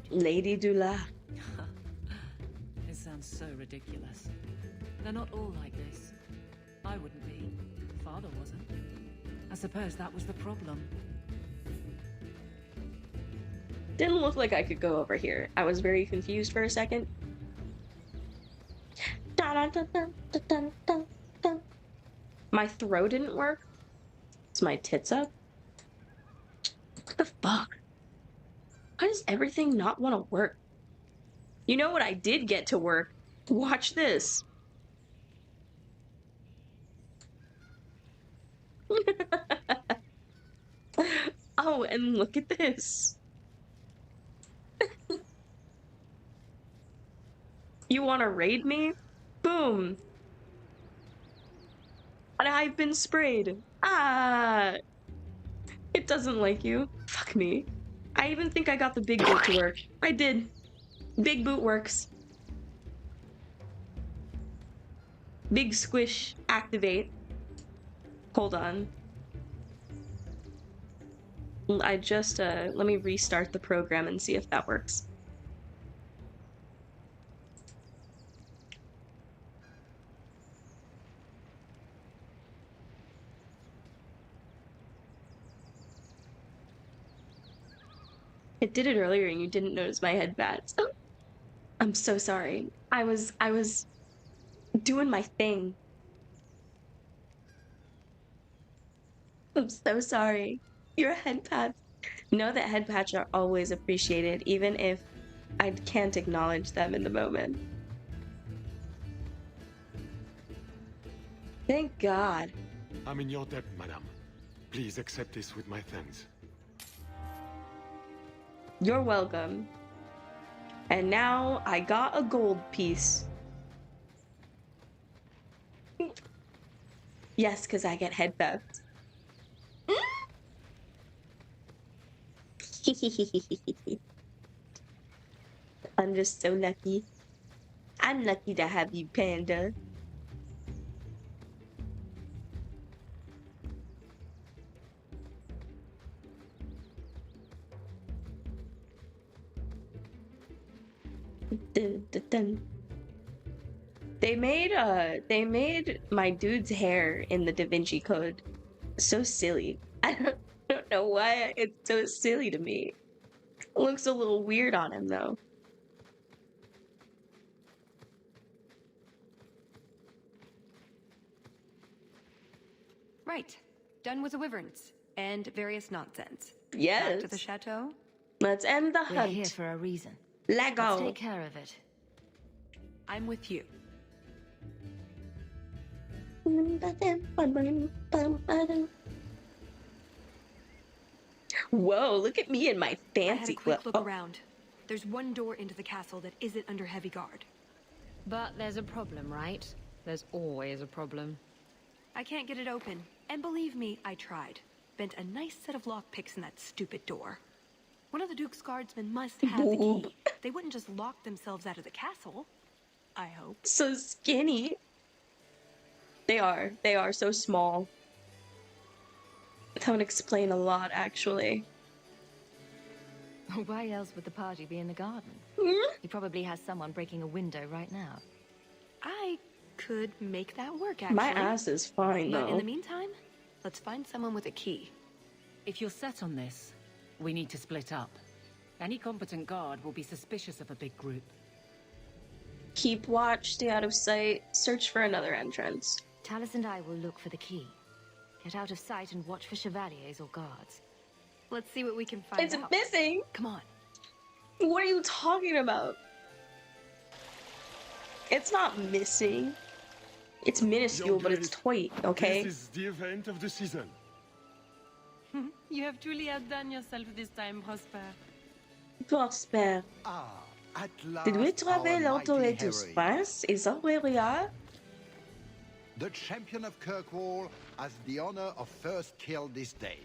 Lady Dula. It sounds so ridiculous. They're not all like this. I wouldn't be. Father wasn't. I suppose that was the problem. Didn't look like I could go over here. I was very confused for a second. My throw didn't work. Is my tits up? What the fuck? Why does everything not want to work? You know what I did get to work? Watch this. Oh, and look at this. You want to raid me? Boom. And I've been sprayed. Ah. It doesn't like you. Fuck me. I even think I got the big boot to work. I did. Big boot works. Big squish activate. Hold on. I just, let me restart the program and see if that works. It did it earlier and you didn't notice my head bats. Oh, I'm so sorry. I was doing my thing. I'm so sorry. Your head pats. Know that head pats are always appreciated, even if I can't acknowledge them in the moment. Thank God. I'm in your debt, madame. Please accept this with my thanks. You're welcome. And now I got a gold piece. Yes, because I get head theft. I'm just so lucky. I'm lucky to have you, Panda. Dun, dun, dun. They made my dude's hair in the Da Vinci Code so silly. I don't know why it's so silly to me. It looks a little weird on him though. Right. Done with the wyverns and various nonsense. Yes. Back to the chateau. Let's end the We're hunt. here for a reason. Let go. Let's take care of it. I'm with you. Whoa, look at me in my fancy I had a quick look Oh. around. There's one door into the castle that isn't under heavy guard. But there's a problem, right? There's always a problem. I can't get it open. And believe me, I tried. Bent a nice set of lockpicks in that stupid door. One of the Duke's guardsmen must have the key. They wouldn't just lock themselves out of the castle. I hope. So skinny. They are so small. That would explain a lot, actually. Why else would the party be in the garden? He probably has someone breaking a window right now. I could make that work, actually. My ass is fine, But in though. the meantime, let's find someone with a key. If you're set on this, we need to split up. Any competent guard will be suspicious of a big group. Keep watch, stay out of sight, search for another entrance. Talus and I will look for the key. Get out of sight and watch for chevaliers or guards. Let's see what we can find It's out. missing! Come on. What are you talking about? It's not missing. It's minuscule, but it's toy, okay? This is the event of the season. You have truly outdone yourself this time, Prosper. Prosper. At last, Did we travel our all the way mighty to heroine. space? Is that where we are? The champion of Kirkwall has the honor of first kill this day.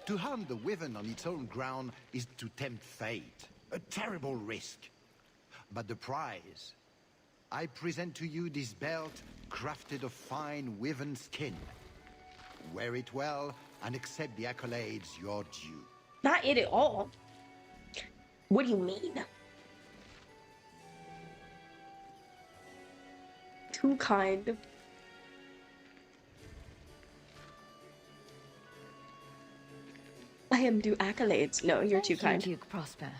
To hunt the Wyvern on its own ground is to tempt fate. A terrible risk. But the prize... I present to you this belt crafted of fine Wyvern skin. Wear it well and accept the accolades you're due. Not it at all. What do you mean? Too kind. I am due accolades. No, you're too kind. Thank you, Duke Prosper.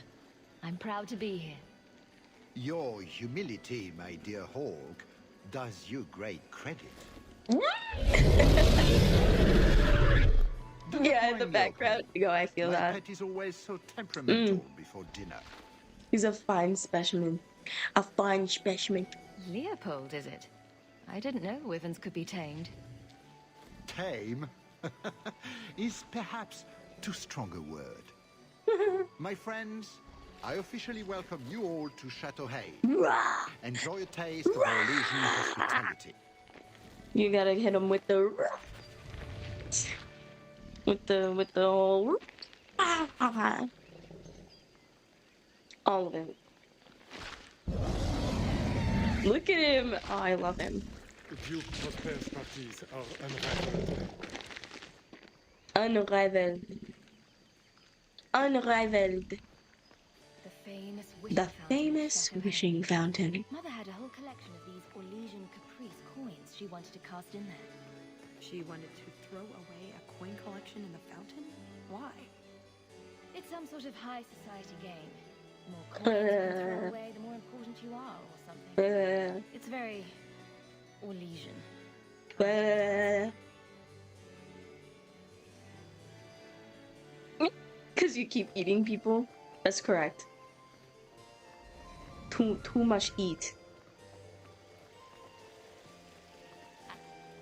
I'm proud to be here. Your humility, my dear Hawk, does you great credit. Yeah, in the background. Go, I feel My that. pet is always so temperamental before dinner. He's a fine specimen. A fine specimen. Leopold, is it? I didn't know Wyverns could be tamed. Tame is perhaps too strong a word. My friends, I officially welcome you all to Chateau Haine. Enjoy a taste of our Elysian hospitality. You gotta hit him with the whole all of it. Look at him. Oh, I love him. Duke Prosper's parties are unrivaled. Unrivaled. Unrivaled. The famous wishing fountain. Mother had a whole collection of these Orlesian caprice coins she wanted to cast in there. She wanted to throw away a coin collection in the fountain? Why? It's some sort of high society game. The more coins you can throw away, the more important you are, or something. It's very Orlesian. Because you keep eating people. That's correct. Too much eat.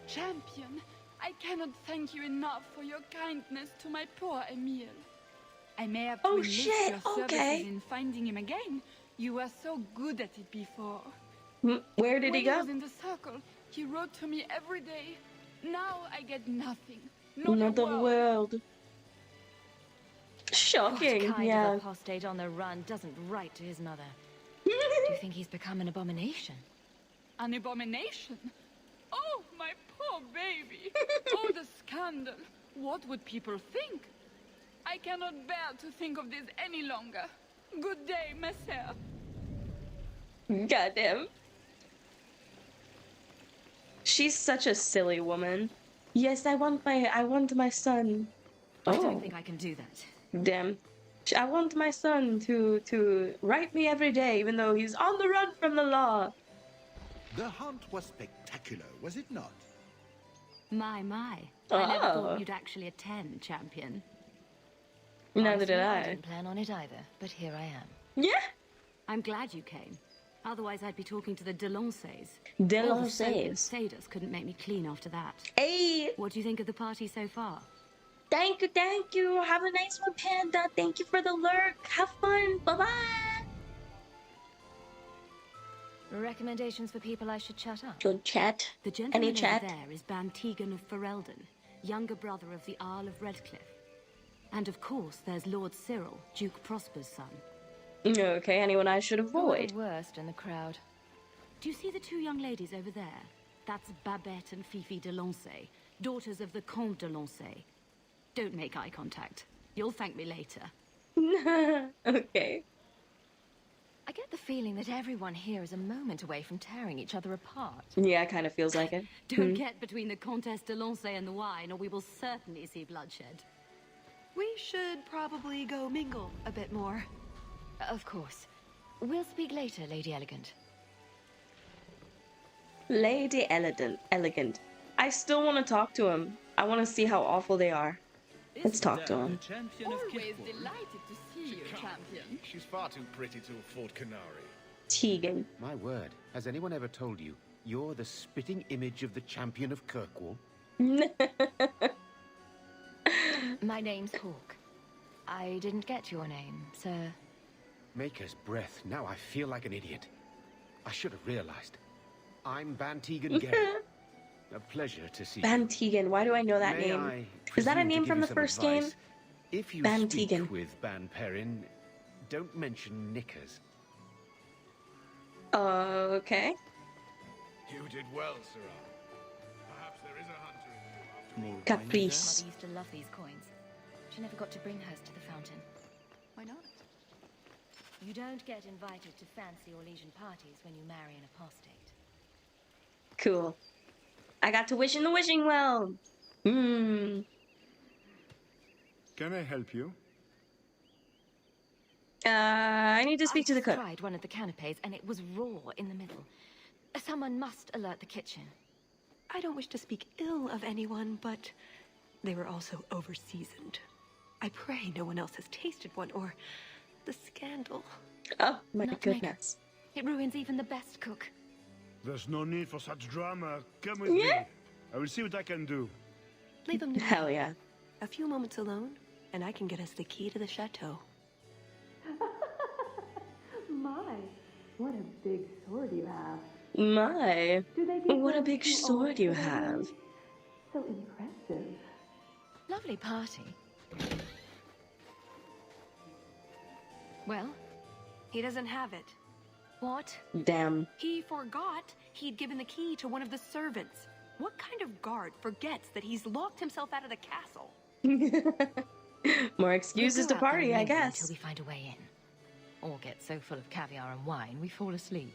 Champion, I cannot thank you enough for your kindness to my poor Emile. I may have to enlist shit, your services okay. in finding him again. You were so good at it before. Where did he When go? he was in the circle, he wrote to me every day. Now I get nothing. Not Another a word. world. Shocking, What kind yeah. of apostate on the run doesn't write to his mother? Do you think he's become an abomination? An abomination? Oh, my poor baby. Oh, the scandal. What would people think? I cannot bear to think of this any longer. Good day, messer. Goddamn. She's such a silly woman. Yes, I want my son. I don't think I can do that. Damn. I want my son to write me every day, even though he's on the run from the law. The hunt was spectacular, was it not? My. I never Oh. thought you'd actually attend, champion. Neither did Honestly, I. didn't plan on it either, but here I am. Yeah. I'm glad you came. Otherwise, I'd be talking to the Delanceys. Delanceys. Saders couldn't make me clean after that. Hey. What do you think of the party so far? Thank you. Have a nice one, Panda. Thank you for the lurk. Have fun. Bye-bye. Recommendations for people I should chat up? Good chat. The gentleman Any chat? over there is Bantegan of Ferelden, younger brother of the Arl of Redcliffe. And of course, there's Lord Cyril, Duke Prosper's son. Okay, anyone I should Who are avoid? the worst in the crowd? Do you see the two young ladies over there? That's Babette and Fifi de Lancey, daughters of the Comte de Lancey. Don't make eye contact. You'll thank me later. Okay. I get the feeling that everyone here is a moment away from tearing each other apart. Yeah, it kind of feels like it. Don't get between the Comtesse de Lancey and the wine, or we will certainly see bloodshed. We should probably go mingle a bit more. Of course. We'll speak later, Lady Elegant. Lady Elegant. I still want to talk to him. I want to see how awful they are. Let's talk to him. Always delighted to see you, champion. She's far too pretty to afford Canary. Tegan. My word, has anyone ever told you you're the spitting image of the champion of Kirkwall? My name's Hawk. I didn't get your name, sir. Maker's breath. Now I feel like an idiot. I should have realized. I'm Van Tegan Guerrilla. A pleasure to see Van you. Tegan. Why do I know that name? Is that a name from the first game? If you Van speak Tegan. with Van Perrin, don't mention knickers. Okay. You did well, Sirrah. Perhaps there is a hunter in you. Caprice. Mother used to love these coins. She never got to bring hers to the fountain. Why not? You don't get invited to fancy or Legion parties when you marry an apostate. Cool. I got to wish in the wishing well. Can I help you? I need to speak to the cook. I tried one of the canapes and it was raw in the middle. Someone must alert the kitchen. I don't wish to speak ill of anyone, but they were also overseasoned. I pray no one else has tasted one, or the scandal. Oh my Not to make goodness. It ruins even the best cook. There's no need for such drama. Come with me. I will see what I can do. Leave them to me. Hell yeah. A few moments alone, and I can get us the key to the chateau. My, what a big sword you have. My. Do they give What a those big to sword old you children? have. So impressive. Lovely party. Well, He doesn't have it. what? Damn. He forgot he'd given the key to one of the servants. What kind of guard forgets that he's locked himself out of the castle? More excuses to We'll go out there party, and I mingle guess. Until we find a way in. Or get so full of caviar and wine we fall asleep.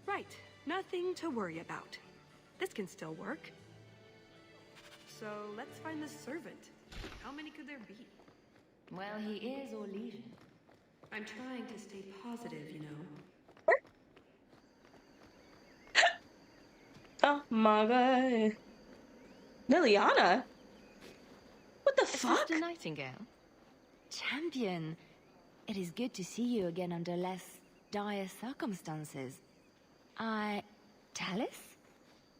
Right, nothing to worry about. This can still work. So let's find the servant. How many could there be? Well, he is or Legion. I'm trying to stay positive, you know. Oh my god. Liliana? What the fuck? Sister Nightingale? Champion, it is good to see you again under less dire circumstances. Talus?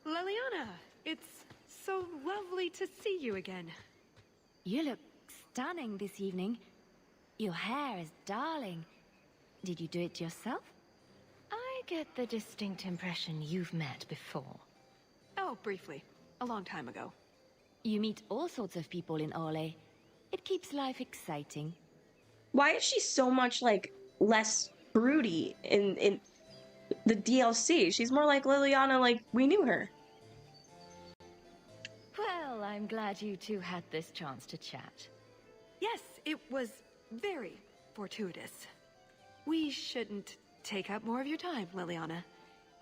Liliana, it's so lovely to see you again. You look stunning this evening. Your hair is darling. Did you do it yourself? I get the distinct impression you've met before. Oh, briefly. A long time ago. You meet all sorts of people in Orlais. It keeps life exciting. Why is she so much, like, less broody in the DLC? She's more like Liliana, like, we knew her. Well, I'm glad you two had this chance to chat. Yes, it was very fortuitous. We shouldn't take up more of your time, Liliana.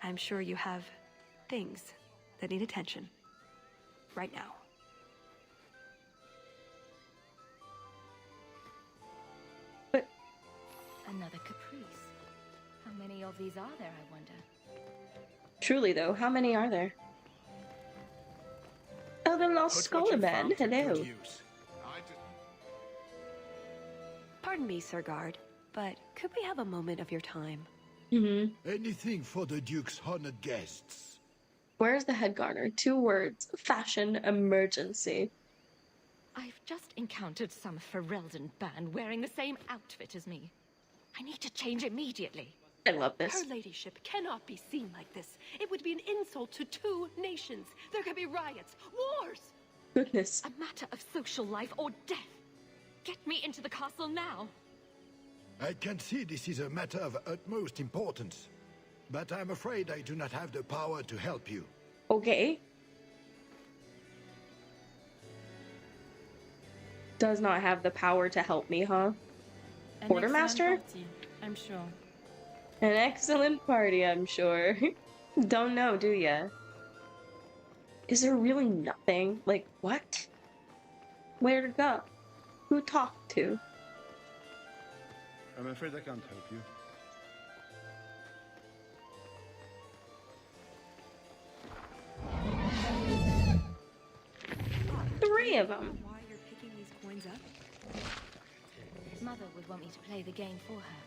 I'm sure you have things that need attention. Right now. But another caprice. How many of these are there, I wonder? Truly, though, how many are there? Oh, the Lost Scholar Man. Hello. Pardon me, Sir Guard, but could we have a moment of your time? Anything for the Duke's honored guests. Where's the head gardener? 2 words. Fashion emergency. I've just encountered some Ferelden band wearing the same outfit as me. I need to change immediately. I love this. Her ladyship cannot be seen like this. It would be an insult to 2 nations. There could be riots, wars. Goodness. A matter of social life or death. Get me into the castle now. I can see this is a matter of utmost importance, but I'm afraid I do not have the power to help you. Okay. Does not have the power to help me, huh? An Quartermaster? excellent party, I'm sure. An excellent party, I'm sure. Don't know, do ya? Is there really nothing? Like, what? Where to go? Who talked to? I'm afraid I can't help you. Three of them. Why you're picking these coins up? Mother would want me to play the game for her.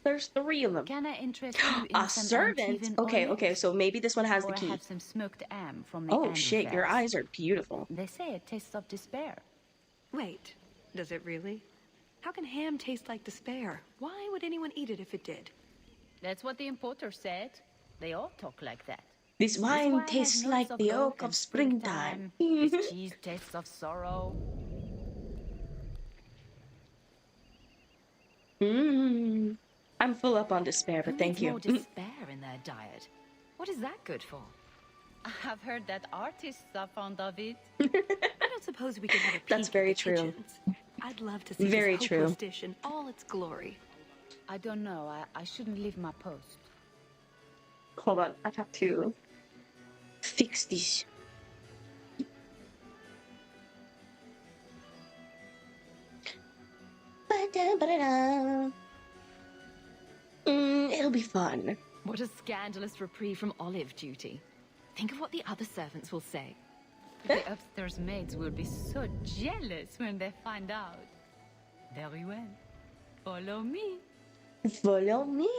There's three of them. Can I interest you in A some servant? Antivan Okay, olives? okay, so maybe this one has the Or I key. have some smoked ham from the Oh shit, your Andrefels. eyes are beautiful. They say it tastes of despair. Wait, does it really? How can ham taste like despair? Why would anyone eat it if it did? That's what the importer said. They all talk like that. This wine wine has tastes notes like of the oak oak and of springtime. This cheese tastes of sorrow. Mmm. I'm full up on despair, but Who thank needs you. more despair in their diet? What is that good for? I've heard that artists are fond of it. I don't suppose we could have a peek That's at very the true. kitchens. I'd love to see Very this true. hopeless dish in all its glory. I don't know. I shouldn't leave my post. Hold on, I have to fix this. It'll be fun. What a scandalous reprieve from olive duty. Think of what the other servants will say. The upstairs maids will be so jealous when they find out. Very well. Follow me. Follow me.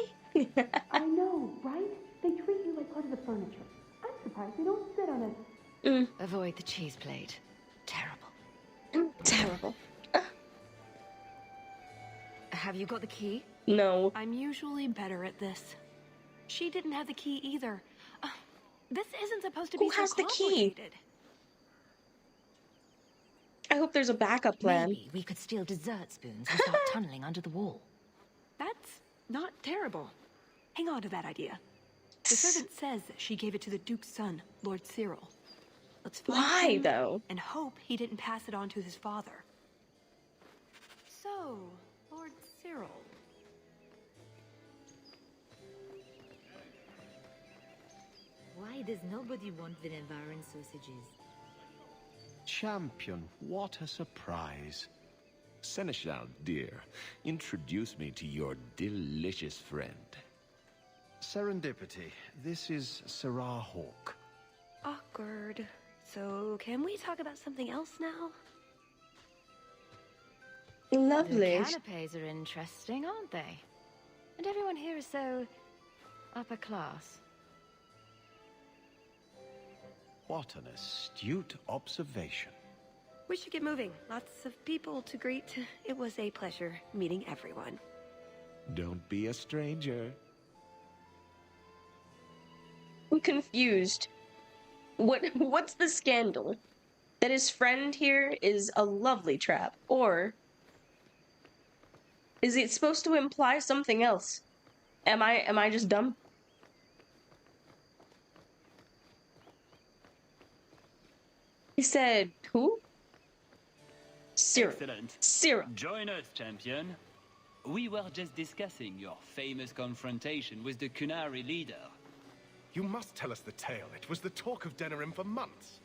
I know, right? They treat you like part of the furniture. I'm surprised they don't sit on it. Avoid the cheese plate. Terrible. Terrible. Have you got the key? No. I'm usually better at this. She didn't have the key either. This isn't supposed to be Who so has the key? complicated. I hope there's a backup plan. Maybe we could steal dessert spoons and start tunneling under the wall. That's not terrible. Hang on to that idea. The servant says she gave it to the Duke's son, Lord Cyril. Let's find Why, him though? and hope he didn't pass it on to his father. So, Lord Cyril. Why does nobody want the Navarran sausages? Champion, what a surprise. Seneschal, dear, introduce me to your delicious friend. Serendipity. This is Sarah Hawke. Awkward. So, can we talk about something else now? Lovely. The canapes are interesting, aren't they? And everyone here is so upper class. What an astute observation. We should get moving. Lots of people to greet. It was a pleasure meeting everyone. Don't be a stranger. I'm confused. What's the scandal? That his friend here is a lovely trap, or is it supposed to imply something else? Am I just dumb? He said who? Cyril. Excellent. Cyril. Join us, champion. We were just discussing your famous confrontation with the Kunari leader. You must tell us the tale. It was the talk of Denerim for months.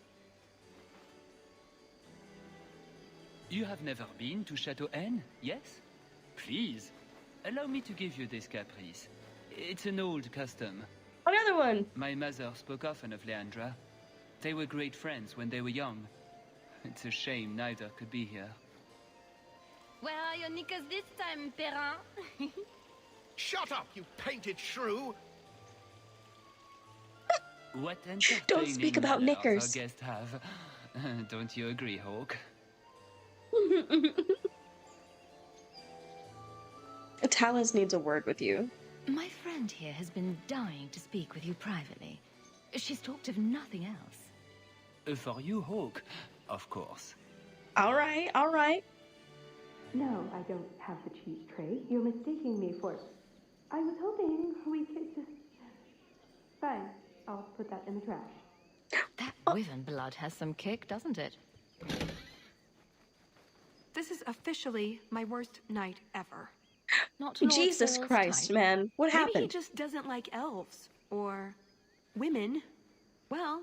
You have never been to Chateau N, yes? Please, allow me to give you this caprice. It's an old custom. Another one! My mother spoke often of Leandra. They were great friends when they were young. It's a shame neither could be here. Where are your knickers this time, Perrin? Shut up, you painted shrew! What Don't speak entertaining about manners knickers. our guests have. Don't you agree, Hawk? Talus needs a word with you. My friend here has been dying to speak with you privately. She's talked of nothing else. For you, Hawk, of course. Alright, alright. No, I don't have the cheese tray. You're mistaking me for... I was hoping we could just... Fine, I'll put that in the trash. That Wyvern blood has some kick, doesn't it? This is officially my worst night ever. Not to Lord Jesus Sail's Christ, type. man. What Maybe he happened? just doesn't like elves or women. Well,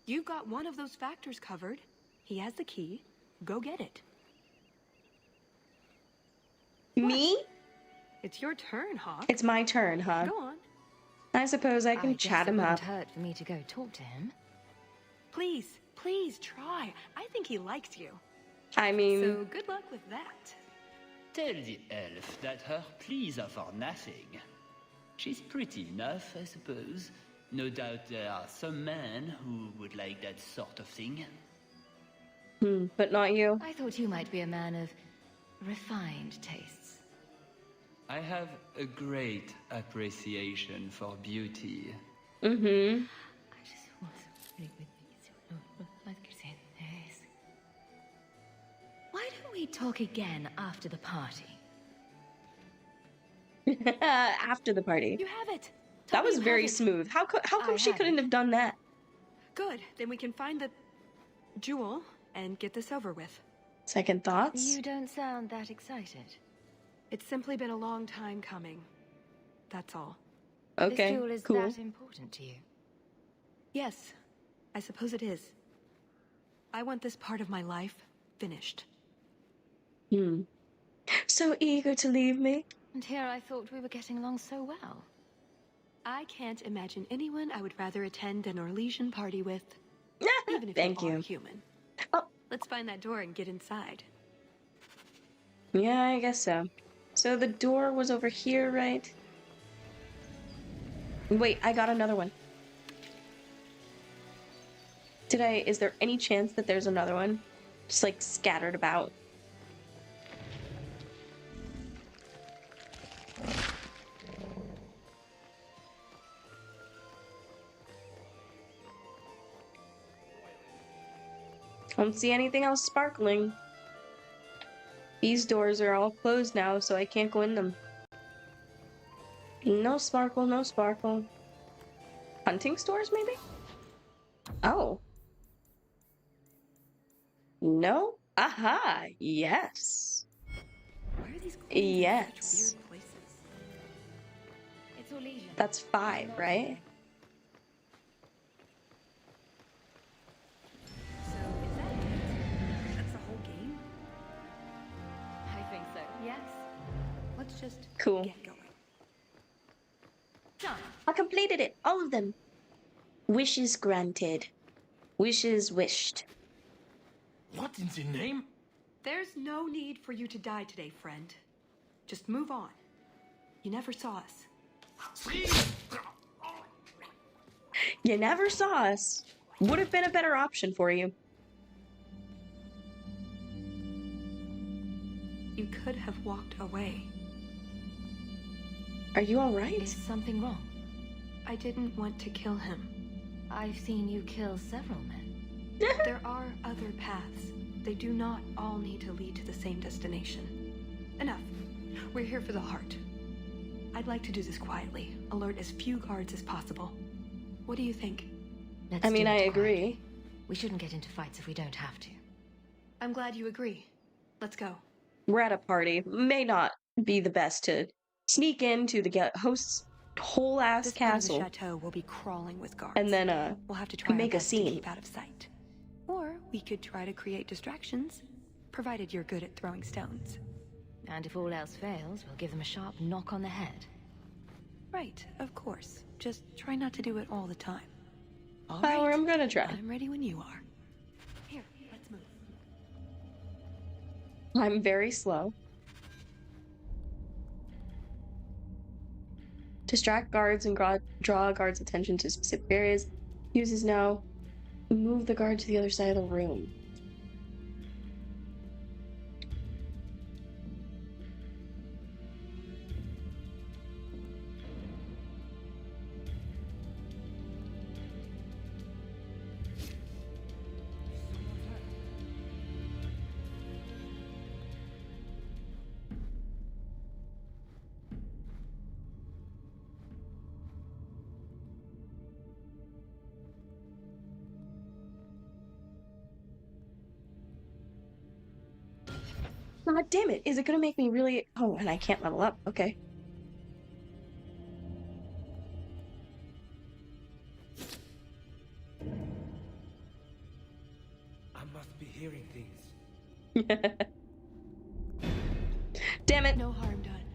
you've got one of those factors covered. He has the key. Go get it. Me? It's your turn, Hawk. It's my turn, huh? Go on. I suppose I can guess chat it him wouldn't up. hurt for me to go talk to him. Please, please try. I think he likes you. I mean... So good luck with that. Tell the elf that her pleas are for nothing. She's pretty enough, I suppose. No doubt there are some men who would like that sort of thing. But not you. I thought you might be a man of refined tastes. I have a great appreciation for beauty. Mm-hmm. I just want somebody with these. Like you said, this. Why don't we talk again after the party? After the party. You have it. That was very smooth. How come she couldn't have done that? Good. Then we can find the jewel and get this over with. Second thoughts? You don't sound that excited. It's simply been a long time coming. That's all. Okay, This jewel is cool. that important to you? Yes, I suppose it is. I want this part of my life finished. So eager to leave me. And here I thought we were getting along so well. I can't imagine anyone I would rather attend an Orlesian party with, even if Thank you are you. human. Oh. Let's find that door and get inside. Yeah, I guess so. So the door was over here, right? Wait, I got another one. Is there any chance that there's another one? Just like scattered about. Don't see anything else sparkling. These doors are all closed now, so I can't go in them. No sparkle, no sparkle. Hunting stores, maybe? Oh. No? Aha! Yes. Why are these Yes. such weird places? It's Orlesian. That's 5, right? So is that it? That's the whole game? I think so. Yes. Let's just Cool. get going. Done. I completed it. All of them. Wishes granted. Wishes wished. What in the name? There's no need for you to die today, friend. Just move on. You never saw us. You never saw us. Would have been a better option for you. You could have walked away. Are you alright? Is something wrong? I didn't want to kill him. I've seen you kill several men. There are other paths. They do not all need to lead to the same destination. Enough. We're here for the heart. I'd like to do this quietly. Alert as few guards as possible. What do you think? Let's I mean, do it I quietly. agree. We shouldn't get into fights if we don't have to. I'm glad you agree. Let's go. We're at a party. May not be the best to sneak into the host's whole ass This part of the castle chateau will be crawling with guards. and then we'll have to try make our a best to scene. keep out of sight. Or we could try to create distractions, provided you're good at throwing stones. And if all else fails, we'll give them a sharp knock on the head. Right, of course. Just try not to do it all the time. All Power, right. I'm gonna try. I'm ready when you are. Here, let's move. I'm very slow. Distract guards and draw guards' attention to specific areas. Uses now. Move the guard to the other side of the room. God damn it. Is it gonna make me really... Oh, and I can't level up. Okay. I must be hearing things. Damn it. No harm done.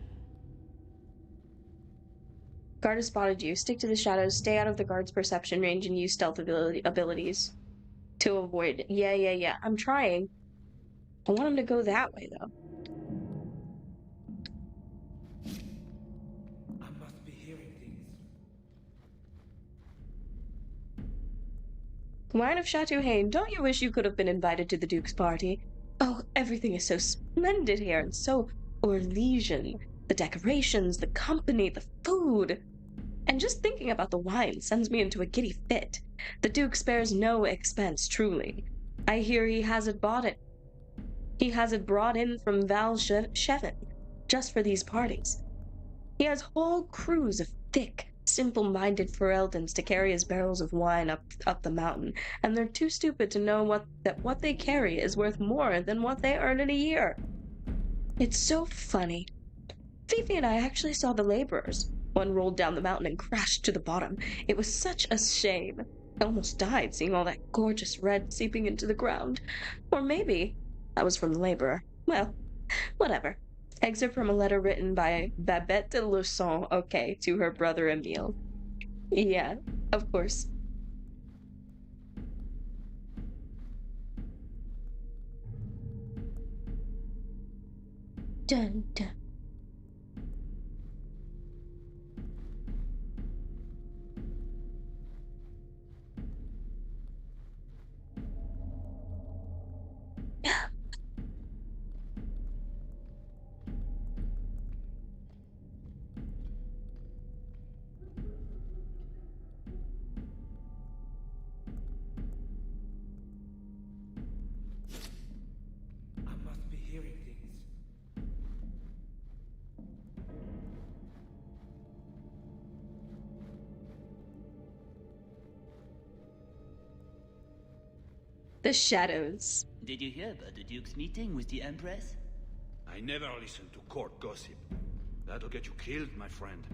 Guard has spotted you. Stick to the shadows, stay out of the guard's perception range, and use stealth abilities to avoid. Yeah. I'm trying. I want him to go that way, though. I must be hearing things. Wine of Chateauhaine, don't you wish you could have been invited to the Duke's party? Oh, everything is so splendid here and so Orlesian. The decorations, the company, the food. And just thinking about the wine sends me into a giddy fit. The Duke spares no expense, truly. I hear he has it brought in from Valchevin, just for these parties. He has whole crews of thick, simple-minded Fereldans to carry his barrels of wine up the mountain, and they're too stupid to know that what they carry is worth more than what they earn in a year. It's so funny. Fifi and I actually saw the laborers. One rolled down the mountain and crashed to the bottom. It was such a shame. I almost died seeing all that gorgeous red seeping into the ground. Or maybe that was from the laborer. Well, whatever. Excerpt from a letter written by Babette de Luçon, okay, to her brother Emile. Yeah, of course. Dun dun. I must be hearing things. The shadows. Did you hear about the Duke's meeting with the Empress? I never listen to court gossip. That'll get you killed, my friend.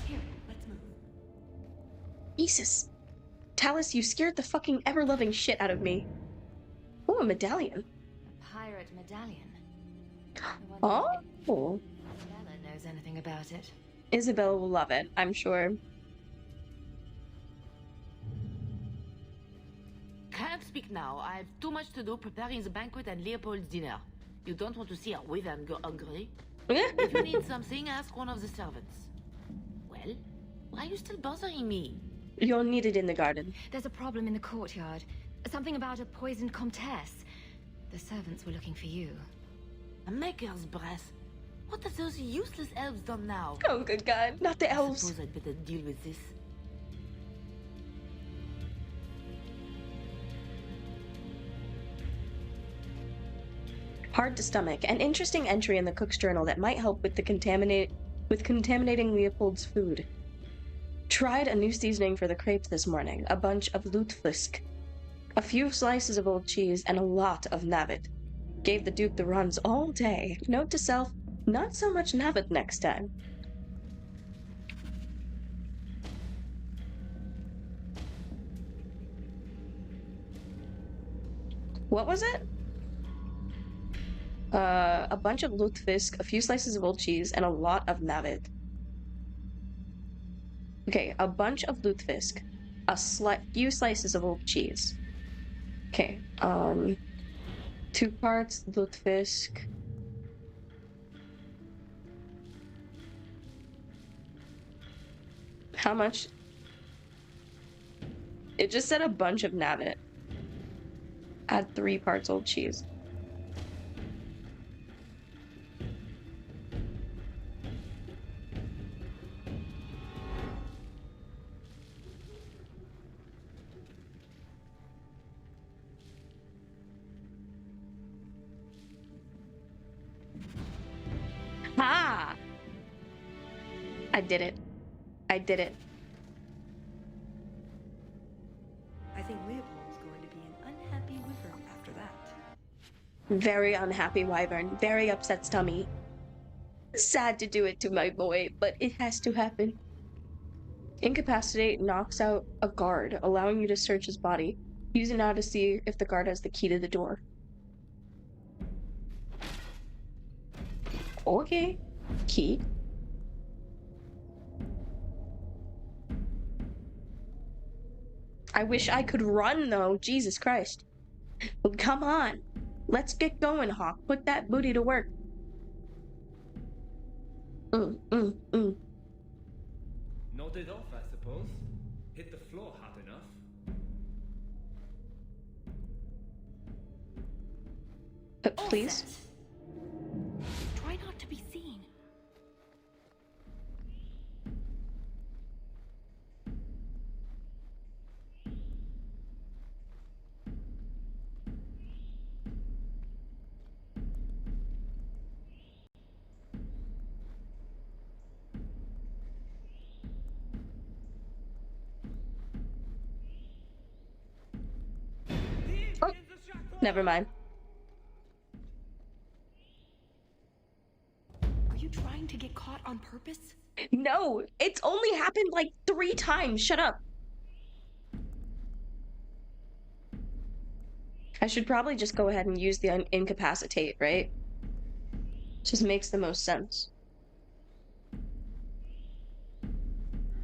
Here, let's move. Jesus. Talus, you scared the fucking ever-loving shit out of me. Oh, a medallion. A pirate medallion. Oh. Bella knows anything about it. Isabella will love it, I'm sure. Can't speak now. I have too much to do preparing the banquet and Leopold's dinner. You don't want to see a wyvern go hungry. If you need something, ask one of the servants. Well, why are you still bothering me? You'll need it in the garden. There's a problem in the courtyard. Something about a poisoned comtesse. The servants were looking for you. A maker's breath. What have those useless elves done now? Oh, good God. Not the I elves. suppose I'd better deal with this. Hard to stomach. An interesting entry in the cook's journal that might help with contaminating Leopold's food. Tried a new seasoning for the crepes this morning. A bunch of lutefisk, a few slices of old cheese, and a lot of navet. Gave the Duke the runs all day. Note to self, not so much navet next time. What was it? A bunch of lutefisk, a few slices of old cheese, and a lot of navet. Okay, a bunch of lutefisk, a few slices of old cheese. Okay, 2 parts lutefisk. How much? It just said a bunch of navet. Add 3 parts old cheese. Ah! I did it. I did it. I think Leopold's going to be an unhappy wyvern after that. Very unhappy wyvern. Very upset stomach. Sad to do it to my boy, but it has to happen. Incapacitate knocks out a guard, allowing you to search his body. Use it now to see if the guard has the key to the door. Okay. Key. I wish I could run, though. Jesus Christ. Well, come on. Let's get going, Hawk. Put that booty to work. Nodded off, I suppose. Hit the floor hard enough. Please? Try not to be seen. Oh, never mind. Are you trying to get caught on purpose? No, it's only happened like 3 times. Shut up. I should probably just go ahead and use the incapacitate, right? Just makes the most sense.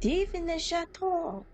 Thief in the chateau.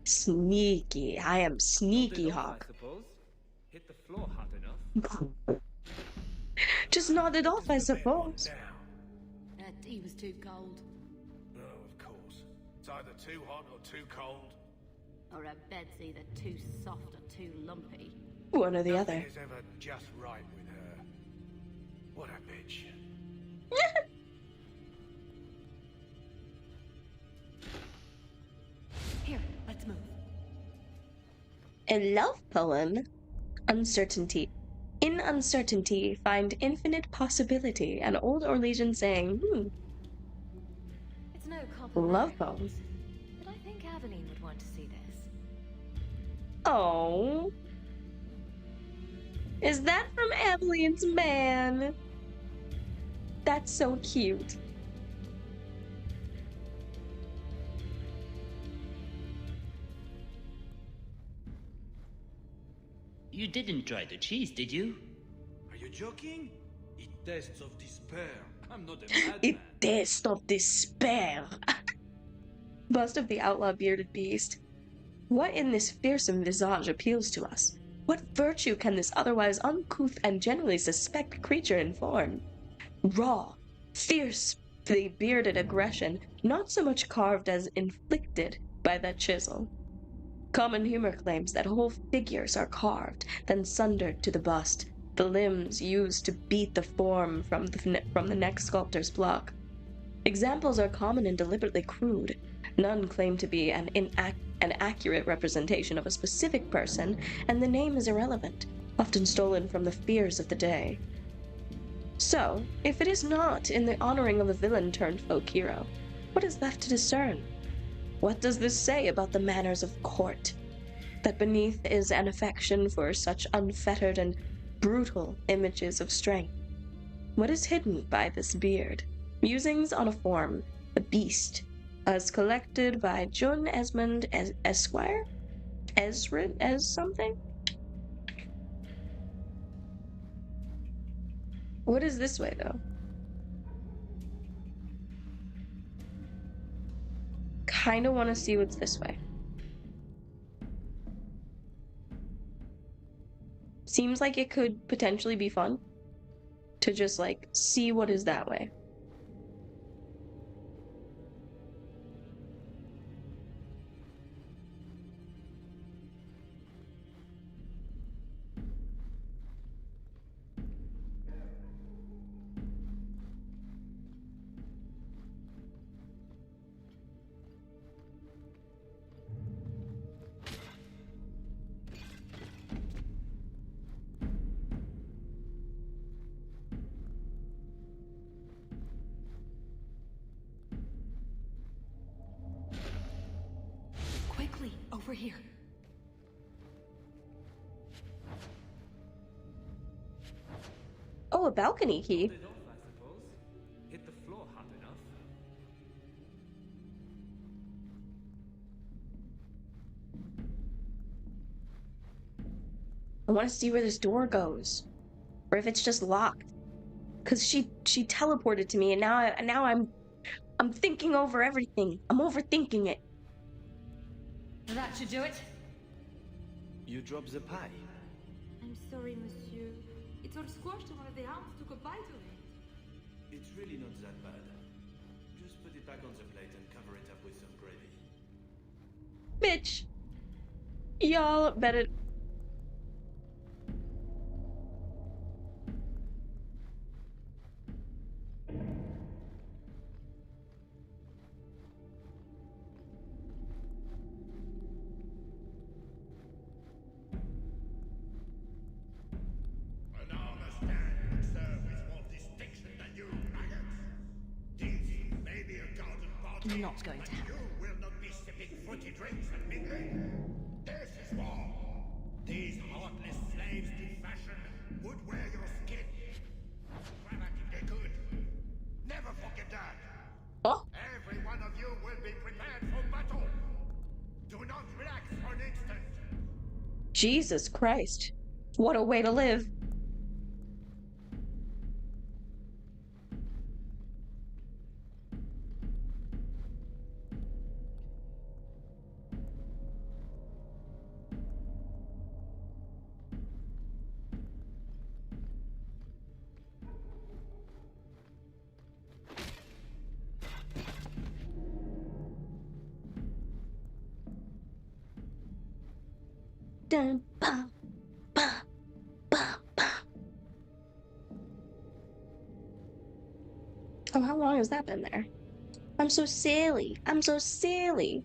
Sneaky. I am sneaky, Hawk. I suppose. Hit the floor hard enough. Just nodded off, I suppose. That tea was too cold. Oh, of course. It's either too hot or too cold. Or a bed's either too soft or too lumpy. One or the Nothing other. is ever just right with her. What a bitch. Here, let's move. A love poem. Uncertainty. In uncertainty, find infinite possibility. An old Orlesian saying, It's no compliment, love poem. but I think Aveline would want to see this. Oh. Is that from Aveline's man? That's so cute. You didn't try the cheese, did you? Are you joking? It tastes of despair. I'm not a It madman. tastes of despair. Bust of the outlaw bearded beast. What in this fearsome visage appeals to us? What virtue can this otherwise uncouth and generally suspect creature inform? Raw, fiercely bearded aggression, not so much carved as inflicted by that chisel. Common humor claims that whole figures are carved, then sundered to the bust, the limbs used to beat the form from the next sculptor's block. Examples are common and deliberately crude. None claim to be an accurate representation of a specific person, and the name is irrelevant, often stolen from the fears of the day. So, if it is not in the honoring of a villain turned folk hero, what is left to discern? What does this say about the manners of court? That beneath is an affection for such unfettered and brutal images of strength. What is hidden by this beard? Musings on a form, a beast, as collected by John Esmond Esquire? Esrid as something? What is this way, though? Kinda want to see what's this way. Seems like it could potentially be fun to just, like, see what is that way. Quickly, over here. Oh, a balcony key. Hold it off, I suppose. Hit the floor hard enough. I want to see where this door goes, or if it's just locked. Cause she teleported to me, and now I'm thinking over everything. I'm overthinking it. That should do it. You dropped the pie. I'm sorry, monsieur. It's all squashed and one of the hounds took a bite of it. It's really not that bad. Just put it back on the plate and cover it up with some gravy. Bitch. Y'all better. Not going to happen. You will not be sipping fruity drinks and mingling. This is war. These heartless slaves to fashion would wear your skin. Grab at if they could. Never forget that. Oh. Every one of you will be prepared for battle. Do not relax for an instant. Jesus Christ. What a way to live. Dun, ba, ba, ba, ba. Oh, how long has that been there? I'm so silly. I'm so silly.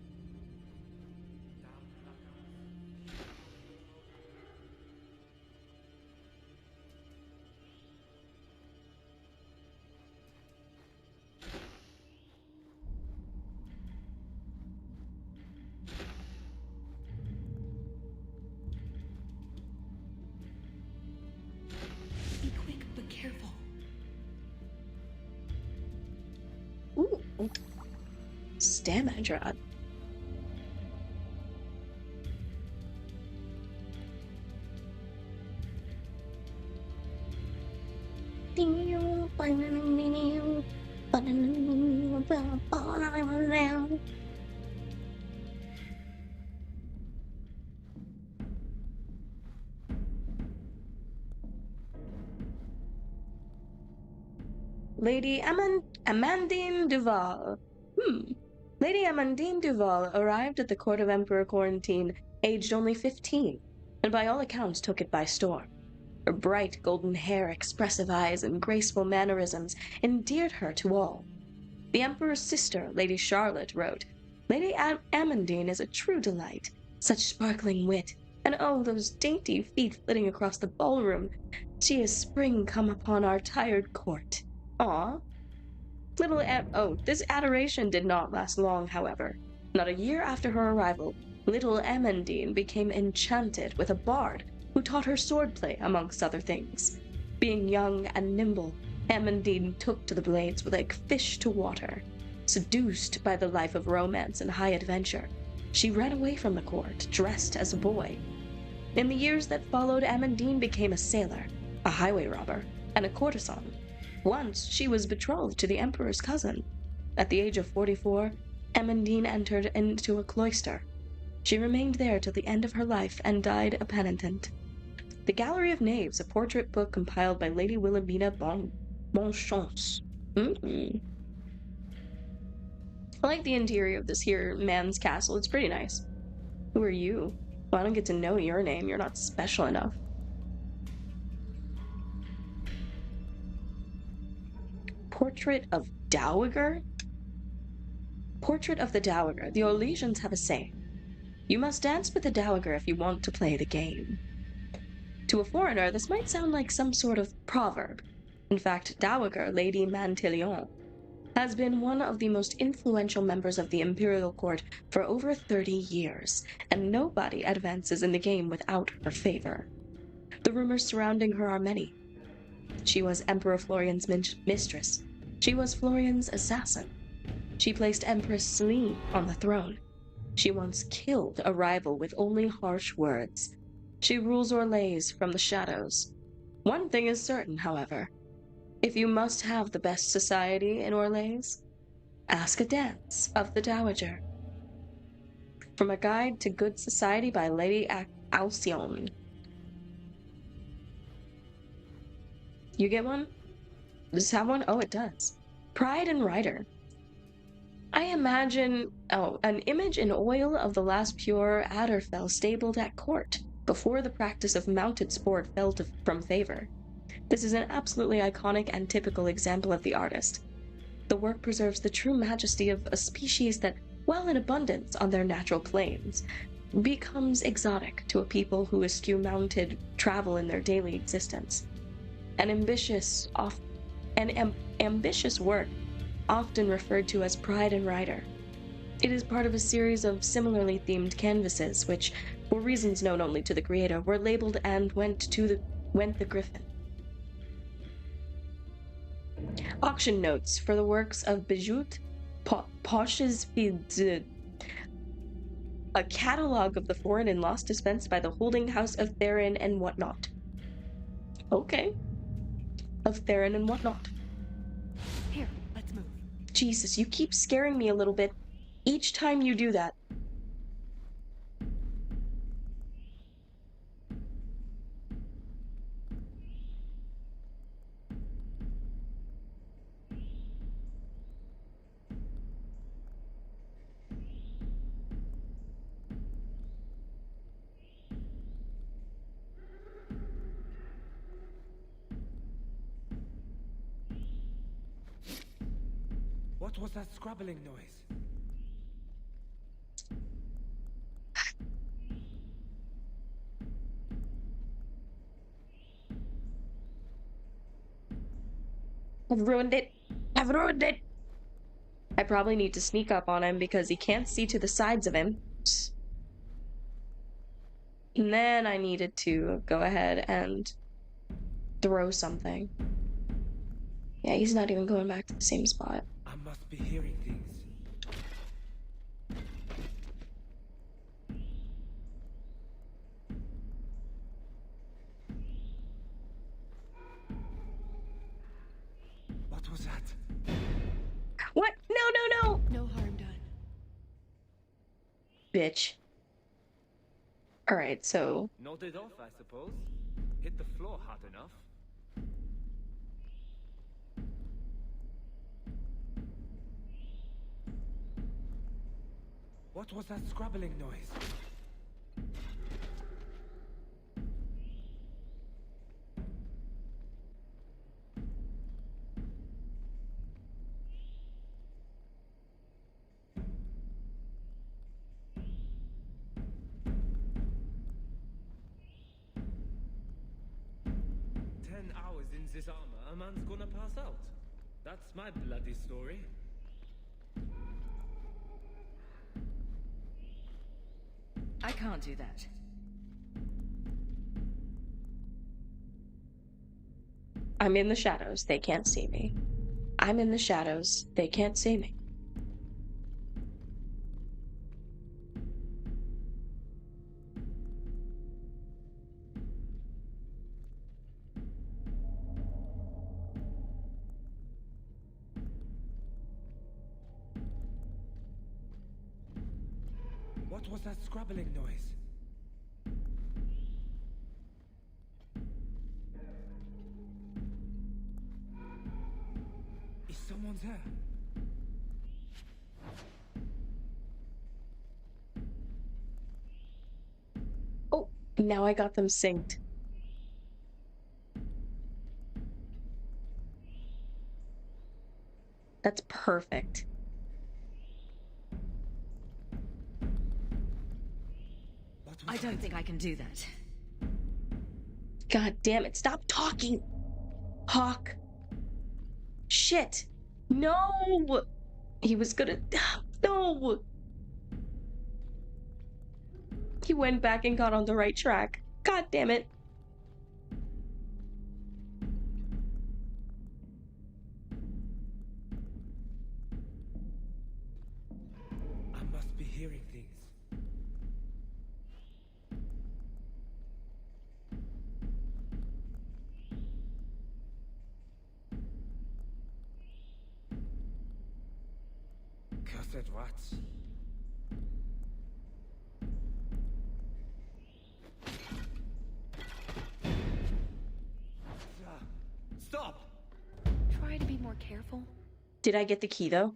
Be quick, but careful. Ooh. Stamina drop. Lady Amandine Duval. Lady Amandine Duval arrived at the court of Emperor Quarantine, aged only 15, and by all accounts took it by storm. Her bright golden hair, expressive eyes, and graceful mannerisms endeared her to all. The Emperor's sister, Lady Charlotte, wrote, Lady Amandine is a true delight, such sparkling wit, and oh, those dainty feet flitting across the ballroom. She is spring come upon our tired court. Aw. This adoration did not last long, however. Not a year after her arrival, little Amandine became enchanted with a bard who taught her swordplay, amongst other things. Being young and nimble, Amandine took to the blades like fish to water. Seduced by the life of romance and high adventure, she ran away from the court, dressed as a boy. In the years that followed, Amandine became a sailor, a highway robber, and a courtesan. Once, she was betrothed to the Emperor's cousin. At the age of 44, Amandine entered into a cloister. She remained there till the end of her life and died a penitent. The Gallery of Knaves, a portrait book compiled by Lady Wilhelmina Bonchance. I like the interior of this here man's castle. It's pretty nice. Who are you? Well, I don't get to know your name. You're not special enough. Portrait of Dowager? Portrait of the Dowager. The Orlesians have a saying. You must dance with the Dowager if you want to play the game. To a foreigner, this might sound like some sort of proverb. In fact, Dowager, Lady Mantillon, has been one of the most influential members of the imperial court for over 30 years, and nobody advances in the game without her favor. The rumors surrounding her are many. She was Emperor Florian's mistress. She was Florian's assassin. She placed Empress Celine on the throne. She once killed a rival with only harsh words. She rules Orlais from the shadows. One thing is certain, however. If you must have the best society in Orlais, ask a dance of the Dowager. From a Guide to Good Society by Lady Alcyone. You get one? Does this have one? Oh, it does. Pride and Rider. I imagine, an image in oil of the last pure Adderfell stabled at court, before the practice of mounted sport fell from favor. This is an absolutely iconic and typical example of the artist. The work preserves the true majesty of a species that, while in abundance on their natural plains, becomes exotic to a people who eschew mounted travel in their daily existence. An ambitious work, often referred to as Pride and Rider. It is part of a series of similarly themed canvases, which, for reasons known only to the creator, were labeled and went the Griffin. Auction notes for the works of Bijut Poches a catalog of the foreign and lost dispensed by the holding house of Theron and whatnot. Okay. Of Theron and whatnot. Here, let's move. Jesus, you keep scaring me a little bit each time you do that. What was that scrabbling noise? I've ruined it. I've ruined it. I probably need to sneak up on him because he can't see to the sides of him. And then I needed to go ahead and throw something. Yeah, he's not even going back to the same spot. I must be hearing things. What was that? What? No. No harm done. Bitch. Alright, so... Nodded off, I suppose. Hit the floor hard enough. What was that scrabbling noise? In this armor, a man's gonna pass out. That's my bloody story. I can't do that. I'm in the shadows, they can't see me. I'm in the shadows, they can't see me. What was that scrabbling noise? Is someone there? Oh, now I got them synced. That's perfect. I don't think I can do that. God damn it, stop talking! Hawk. Shit. No! He was gonna... No! He went back and got on the right track. God damn it. I must be hearing things. Cursed rats. Stop! Try to be more careful. Did I get the key, though?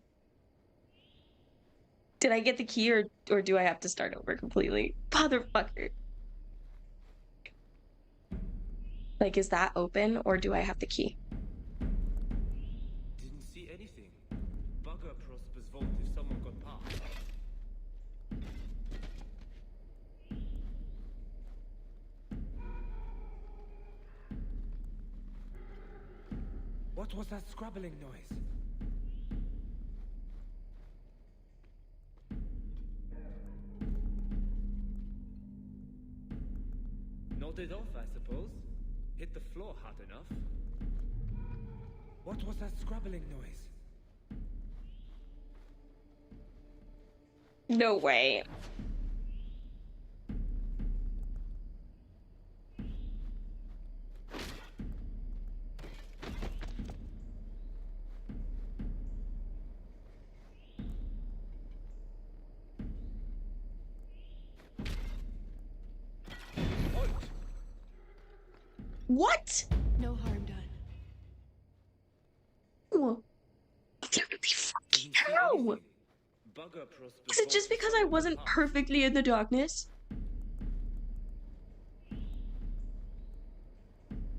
Did I get the key, or do I have to start over completely? Motherfucker. Like, is that open, or do I have the key? Didn't see anything. Bugger Prosper's vault if someone got past. What was that scrabbling noise? Nodded off, I suppose. Hit the floor hard enough. What was that scrabbling noise? No way. What? No harm done. Ooh. Holy fucking hell! Is it just because I wasn't perfectly in the darkness?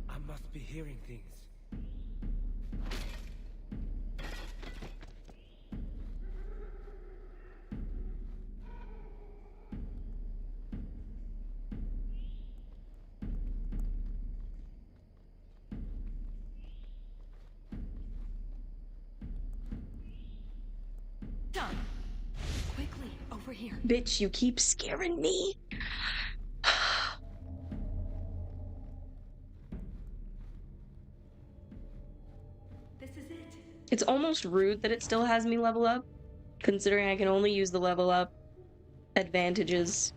I must be hearing things. Done. Quickly, over here. Bitch, you keep scaring me. This is it. It's almost rude that it still has me level up, considering I can only use the level up advantages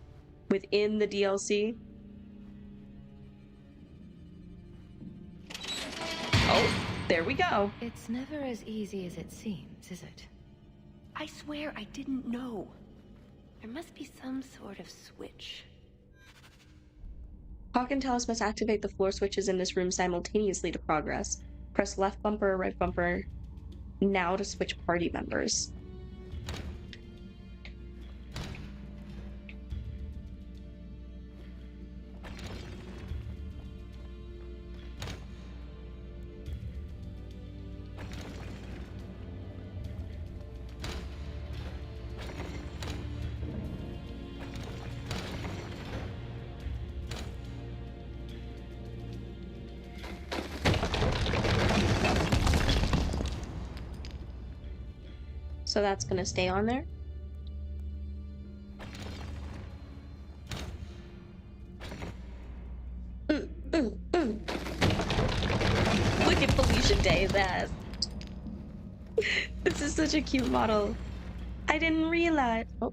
within the DLC. Oh, there we go. It's never as easy as it seems, is it? I swear I didn't know. There must be some sort of switch. Hawk and Talos must activate the floor switches in this room simultaneously to progress. Press left bumper or right bumper now to switch party members. So that's gonna stay on there. Look at Felicia Day's ass. This is such a cute model. I didn't realize. Oh.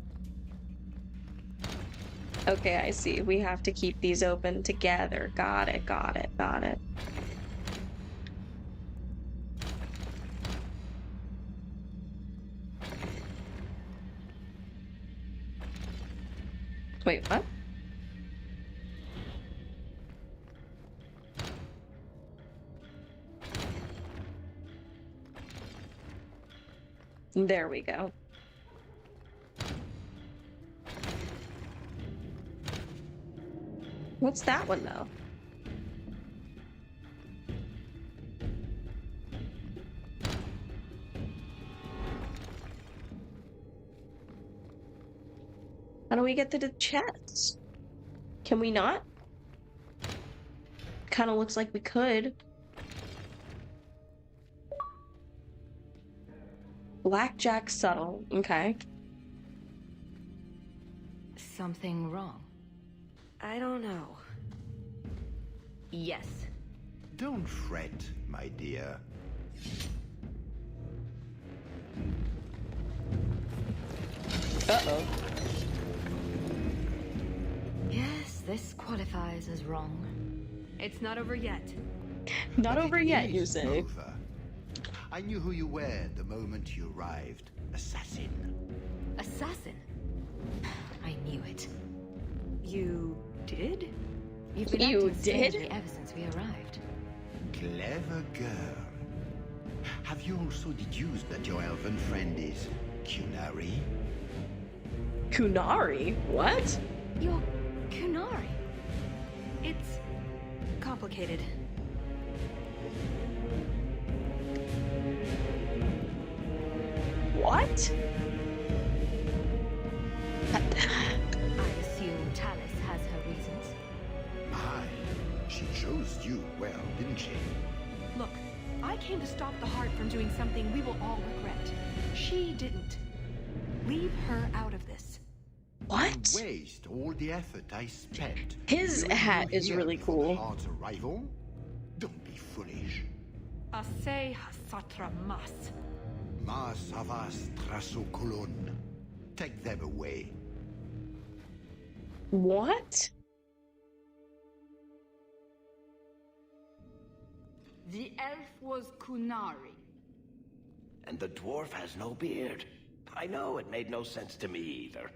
Okay, I see. We have to keep these open together. Got it, got it, got it. Wait, what? There we go. What's that one, though? How do we get to the chest? Can we not? Kind of looks like we could. Blackjack subtle. Okay. Something wrong? I don't know. Yes. Don't fret, my dear. Uh-oh. Yes, this qualifies as wrong. It's not over yet. Not over yet, It you is say. over. I knew who you were the moment you arrived. Assassin. Assassin? I knew it. You did? You've been You acting did? strangely ever since we arrived. Clever girl. Have you also deduced that your elven friend is Kunari? Kunari? What? You're Kunari. It's complicated. What? I assume Tallis has her reasons. My, she chose you well, didn't she? Look, I came to stop the heart from doing something we will all regret. She didn't. Leave her out of this. What? Waste all the effort I spent. His Luring hat you is here really before the cool. Heart's arrival? Don't be foolish. Asay hasatra mas. Mas avas trasokolon. Take them away. What? The elf was Kunari. And the dwarf has no beard. I know, it made no sense to me either.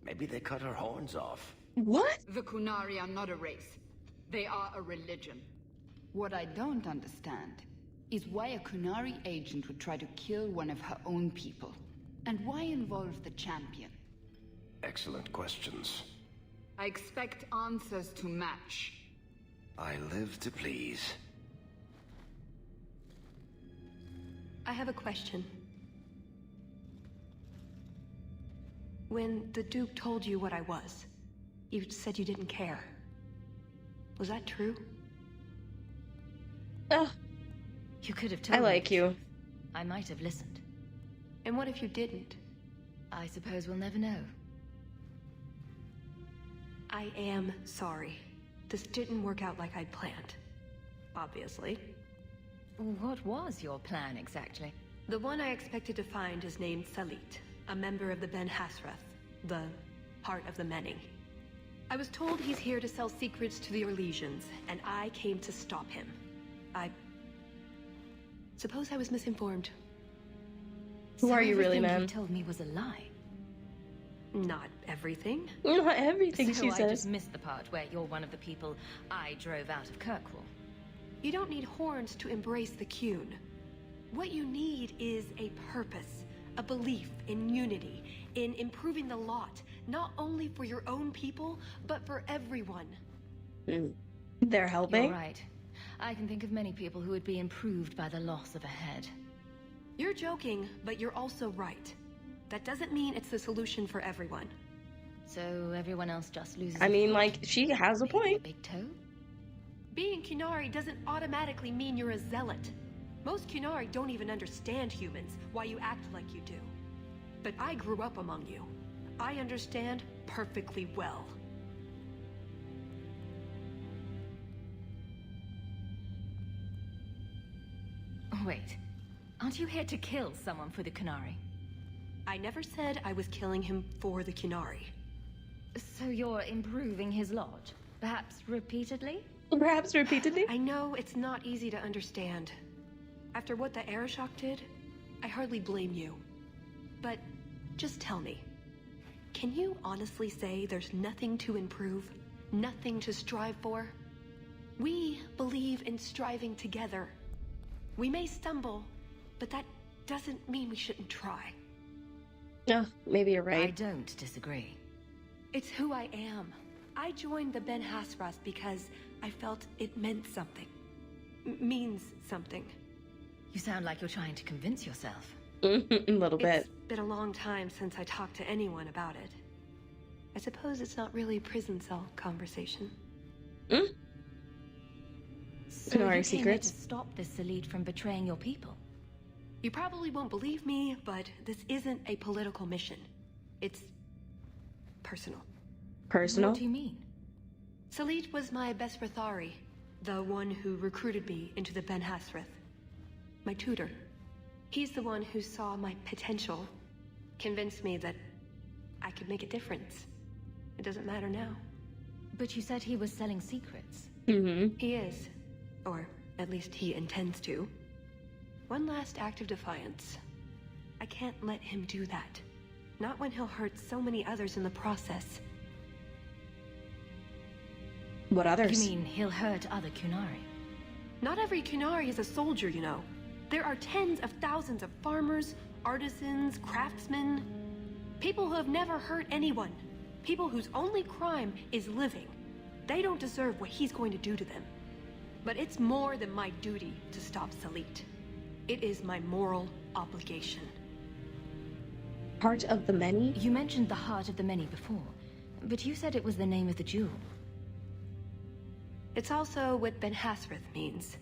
Maybe they cut her horns off. What? The Kunari are not a race. They are a religion. What I don't understand is why a Kunari agent would try to kill one of her own people. And why involve the champion? Excellent questions. I expect answers to match. I live to please. I have a question. When the Duke told you what I was, you said you didn't care. Was that true? Ugh. You could have told I me like the you. truth. I might have listened. And what if you didn't? I suppose we'll never know. I am sorry. This didn't work out like I'd planned. Obviously. What was your plan exactly? The one I expected to find is named Salit, a member of the Ben Hasrath, the Heart of the Many. I was told he's here to sell secrets to the Orlesians, and I came to stop him. I suppose I was misinformed. Who are you really, everything man? You told me was a lie. Not everything. Not everything So she I says. just missed the part where you're one of the people I drove out of Kirkwall. You don't need horns to embrace the Qun. What you need is a purpose, a belief in unity, in improving the lot, not only for your own people, but for everyone. They're helping? You're right. I can think of many people who would be improved by the loss of a head. You're joking, but you're also right. That doesn't mean it's the solution for everyone. So everyone else just loses. I mean, like, she has a point. Big toe? Being Qunari doesn't automatically mean you're a zealot. Most Qunari don't even understand humans, why you act like you do. But I grew up among you. I understand perfectly well. Wait. Aren't you here to kill someone for the Qunari? I never said I was killing him for the Qunari. So you're improving his lodge? Perhaps repeatedly? Perhaps repeatedly? I know it's not easy to understand. After what the Arishok did, I hardly blame you. But just tell me, can you honestly say there's nothing to improve? Nothing to strive for? We believe in striving together. We may stumble, but that doesn't mean we shouldn't try. No, maybe you're right. I don't disagree. It's who I am. I joined the Ben Hasras because I felt it meant something. Means something. You sound like you're trying to convince yourself. A little bit. It's been a long time since I talked to anyone about it. I suppose it's not really prison cell conversation. So Kunari you came here secrets? to stop this elite from betraying your people. You probably won't believe me, but this isn't a political mission. It's personal. Personal? What do you mean? Salit was my best Rathari, the one who recruited me into the Ben Hasrith. My tutor. He's the one who saw my potential, convinced me that I could make a difference. It doesn't matter now. But you said he was selling secrets. He is. Or at least he intends to. One last act of defiance. I can't let him do that. Not when he'll hurt so many others in the process. What others? You mean he'll hurt other Kunari? Not every Kunari is a soldier, you know. There are tens of thousands of farmers, artisans, craftsmen. People who have never hurt anyone. People whose only crime is living. They don't deserve what he's going to do to them. But it's more than my duty to stop Salit. It is my moral obligation. Heart of the Many? You mentioned the Heart of the Many before, but you said it was the name of the jewel. It's also what Ben Hasrith means.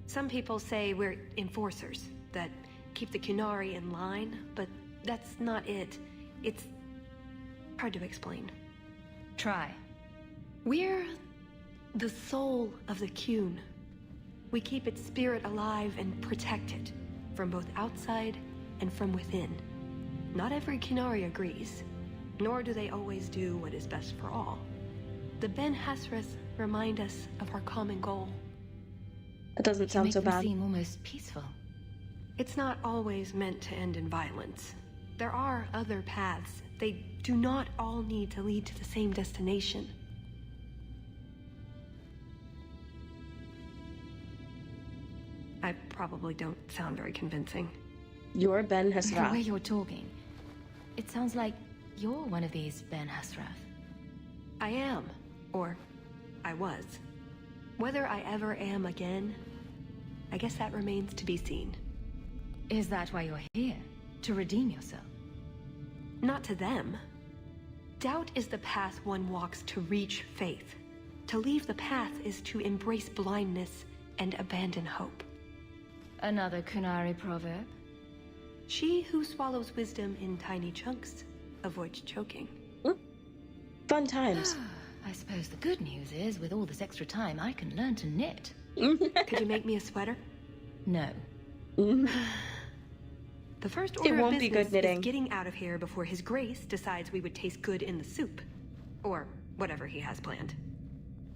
Some people say we're enforcers, that keep the Kunari in line, but that's not it. It's hard to explain. Try. We're the soul of the Kun. We keep its spirit alive and protect it, from both outside and from within. Not every Kunari agrees, nor do they always do what is best for all. The Ben Hasrith remind us of our common goal. That doesn't sound so bad. Seem almost peaceful. It's not always meant to end in violence. There are other paths. They do not all need to lead to the same destination. I probably don't sound very convincing. You're Ben The way Hasrath. you're talking, it sounds like you're one of these Ben Hasrath. I am, or I was. Whether I ever am again, I guess that remains to be seen. Is that why you're here? To redeem yourself? Not to them. Doubt is the path one walks to reach faith. To leave the path is to embrace blindness and abandon hope. Another Kunari proverb? She who swallows wisdom in tiny chunks avoids choking. Fun times. I suppose the good news is, with all this extra time, I can learn to knit. Could you make me a sweater? No. The first It order of won't be business good knitting. is getting out of here before His Grace decides we would taste good in the soup. Or whatever he has planned.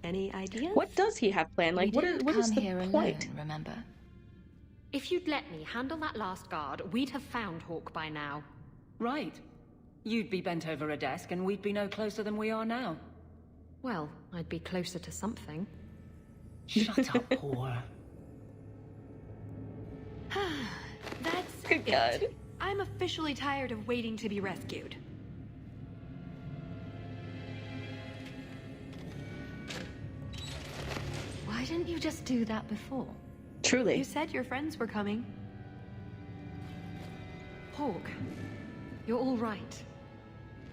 Any ideas? What does he have planned? Like, what is the point? Alone, remember? If you'd let me handle that last guard, we'd have found Hawk by now. Right. You'd be bent over a desk and we'd be no closer than we are now. Well, I'd be closer to something. Shut up, whore. That's Good God. I'm officially tired of waiting to be rescued. Why didn't you just do that before? Truly. You said your friends were coming. Hawk, you're all right.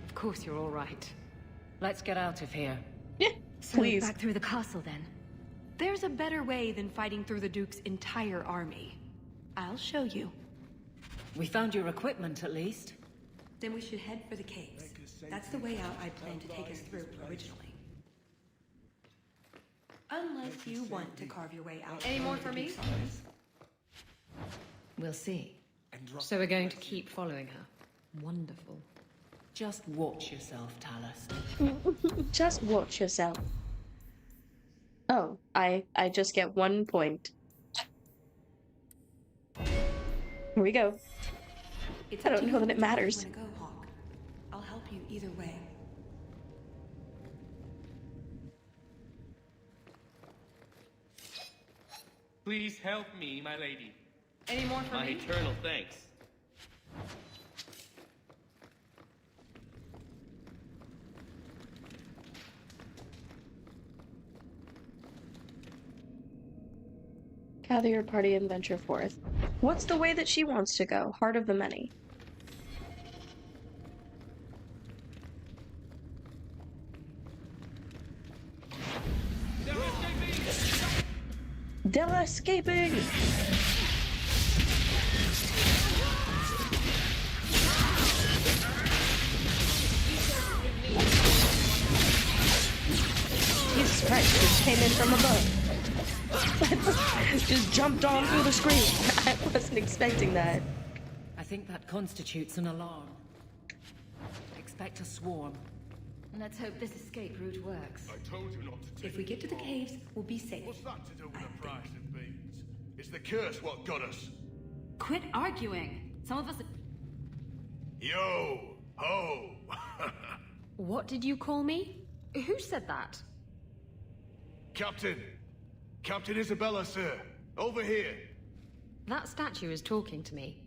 Of course you're all right. Let's get out of here. Yeah, So please. back through the castle then. There's a better way than fighting through the Duke's entire army. I'll show you. We found your equipment, at least. Then we should head for the caves. That's the way out I planned to take us through originally. Unless you want to carve your way out. Any more for me? We'll see. So we're going to keep following her. Wonderful. Just watch yourself, Talus. Just watch yourself. Oh, I just get 1 point. Here we go. It's I up don't to know you that it matters. where to go, Hawk. I'll help you either way. Please help me, my lady. Any more for my me? eternal thanks. Gather your party and venture forth. What's the way that she wants to go? Heart of the many. They're escaping! Jesus Christ, just came in from above. Just jumped on through the screen. I wasn't expecting that. I think that constitutes an alarm. Expect a swarm. Let's hope this escape route works. I told you not to take If we get to the caves, we'll be safe. What's that to do with the price of beans? It's the curse what got us. Quit arguing. Some of us... Yo! Ho! What did you call me? Who said that? Captain! Captain Isabella, sir! Over here! That statue is talking to me.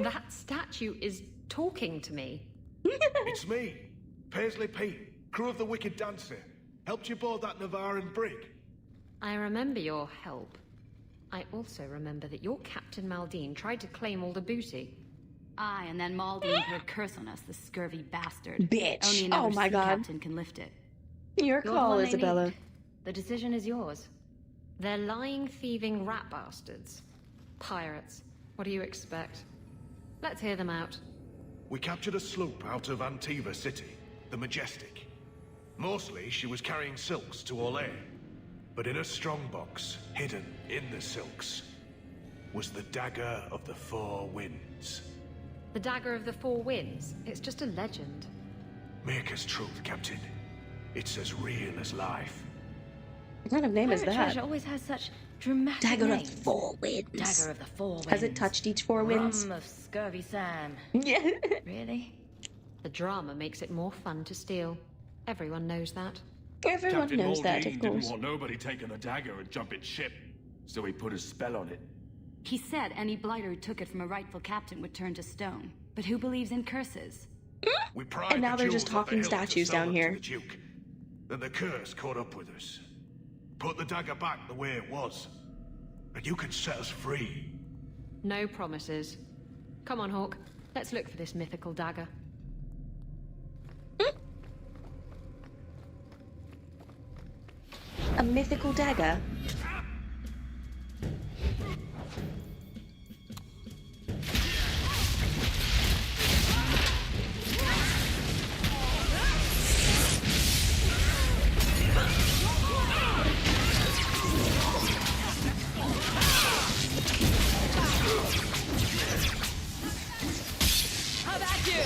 That statue is talking to me. It's me, Paisley Pete, crew of the Wicked Dancer. Helped you board that Navaran brig. I remember your help. I also remember that your Captain Maldine tried to claim all the booty. Aye, and then Maldine put a curse on us, the scurvy bastard. Bitch. Only another Oh my sea God. captain can lift it. Your You're the call, one they Isabella. need. The decision is yours. They're lying, thieving rat bastards. Pirates. What do you expect? Let's hear them out. We captured a sloop out of Antiva City, the Majestic. Mostly, she was carrying silks to Orlais. But in a strongbox, hidden in the silks, was the Dagger of the Four Winds. The Dagger of the Four Winds. It's just a legend. Make us truth, Captain. It's as real as life. What kind of name is Pirate that? treasure always has such dramatic Dagger of names. the Four Winds. Dagger of the Four Winds. Has it touched each four winds? Rum of Scurvy Sam. Yeah. Really? The drama makes it more fun to steal. Everyone knows that. Everyone Captain knows that, Maldine of didn't course. want nobody taking the dagger and jumping ship, so he put a spell on it. He said any blighter who took it from a rightful captain would turn to stone. But who believes in curses? We pried And now the they're just jewels off the talking hilt to statues sell down them to here. the Duke. Then the curse caught up with us. Put the dagger back the way it was. And you can set us free. No promises. Come on, Hawk. Let's look for this mythical dagger. A mythical dagger? How about you?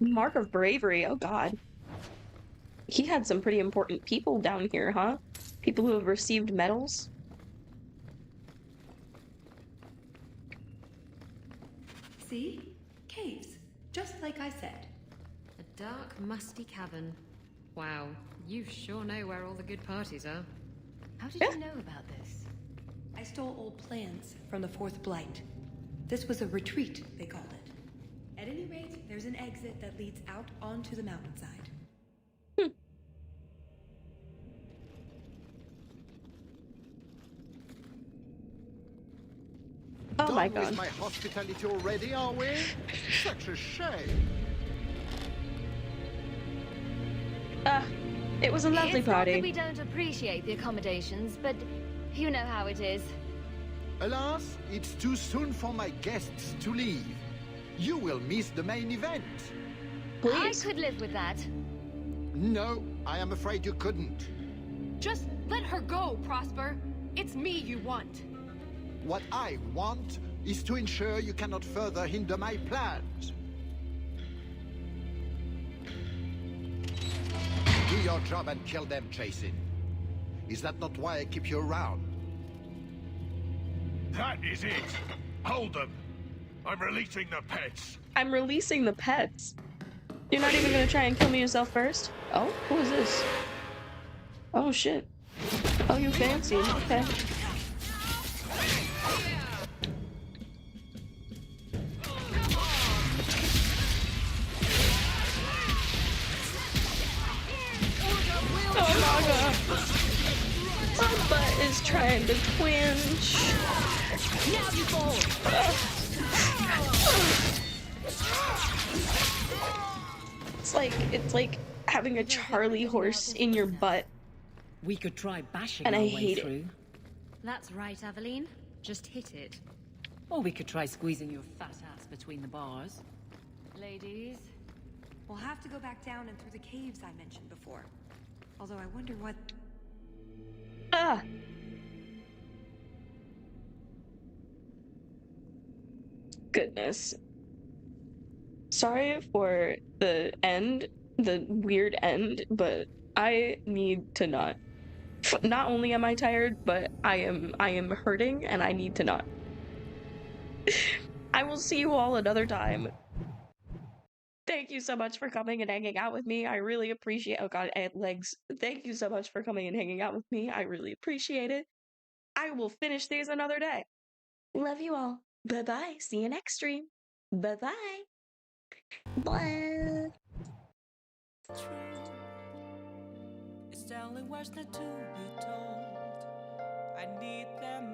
Mark of bravery, oh god. He had some pretty important people down here, huh? People who have received medals. See? Caves. Just like I said. A dark, musty cavern. Wow, you sure know where all the good parties are. How did you know about this? I stole old plans from the Fourth Blight. This was a retreat, they called it. At any rate, there's an exit that leads out onto the mountainside. Oh my Done god. with my hospitality already, are we? Such a shame. It was a lovely It's not party. that we don't appreciate the accommodations, but you know how it is. Alas, it's too soon for my guests to leave. You will miss the main event. I could live with that. No, I am afraid you couldn't. Just let her go, Prosper. It's me you want. What I want is to ensure you cannot further hinder my plans. Do your job and kill them, Jason. Is that not why I keep you around? That is it. Hold them. I'm releasing the pets. I'm releasing the pets. You're not even gonna try and kill me yourself first? Oh, who is this? Oh shit. Oh, you fancy. Okay. Oh my god. My butt is trying to twinge. Now you fall. It's like having a Charlie horse in your butt. We could try bashing and our I way hate through. it. That's right, Aveline. Just hit it. Or we could try squeezing your fat ass between the bars. Ladies, we'll have to go back down and through the caves I mentioned before. Although I wonder what... Ah! Goodness. Sorry for the end, the weird end, but I need to not. Not only am I tired, but I am hurting and I need to not. I will see you all another time. Thank you so much for coming and hanging out with me. I really appreciate oh god, I had legs. Thank you so much for coming and hanging out with me. I really appreciate it. I will finish these another day. Love you all. Bye-bye. See you next stream. Bye-bye. Bye. It's the only words not to be told. I need them.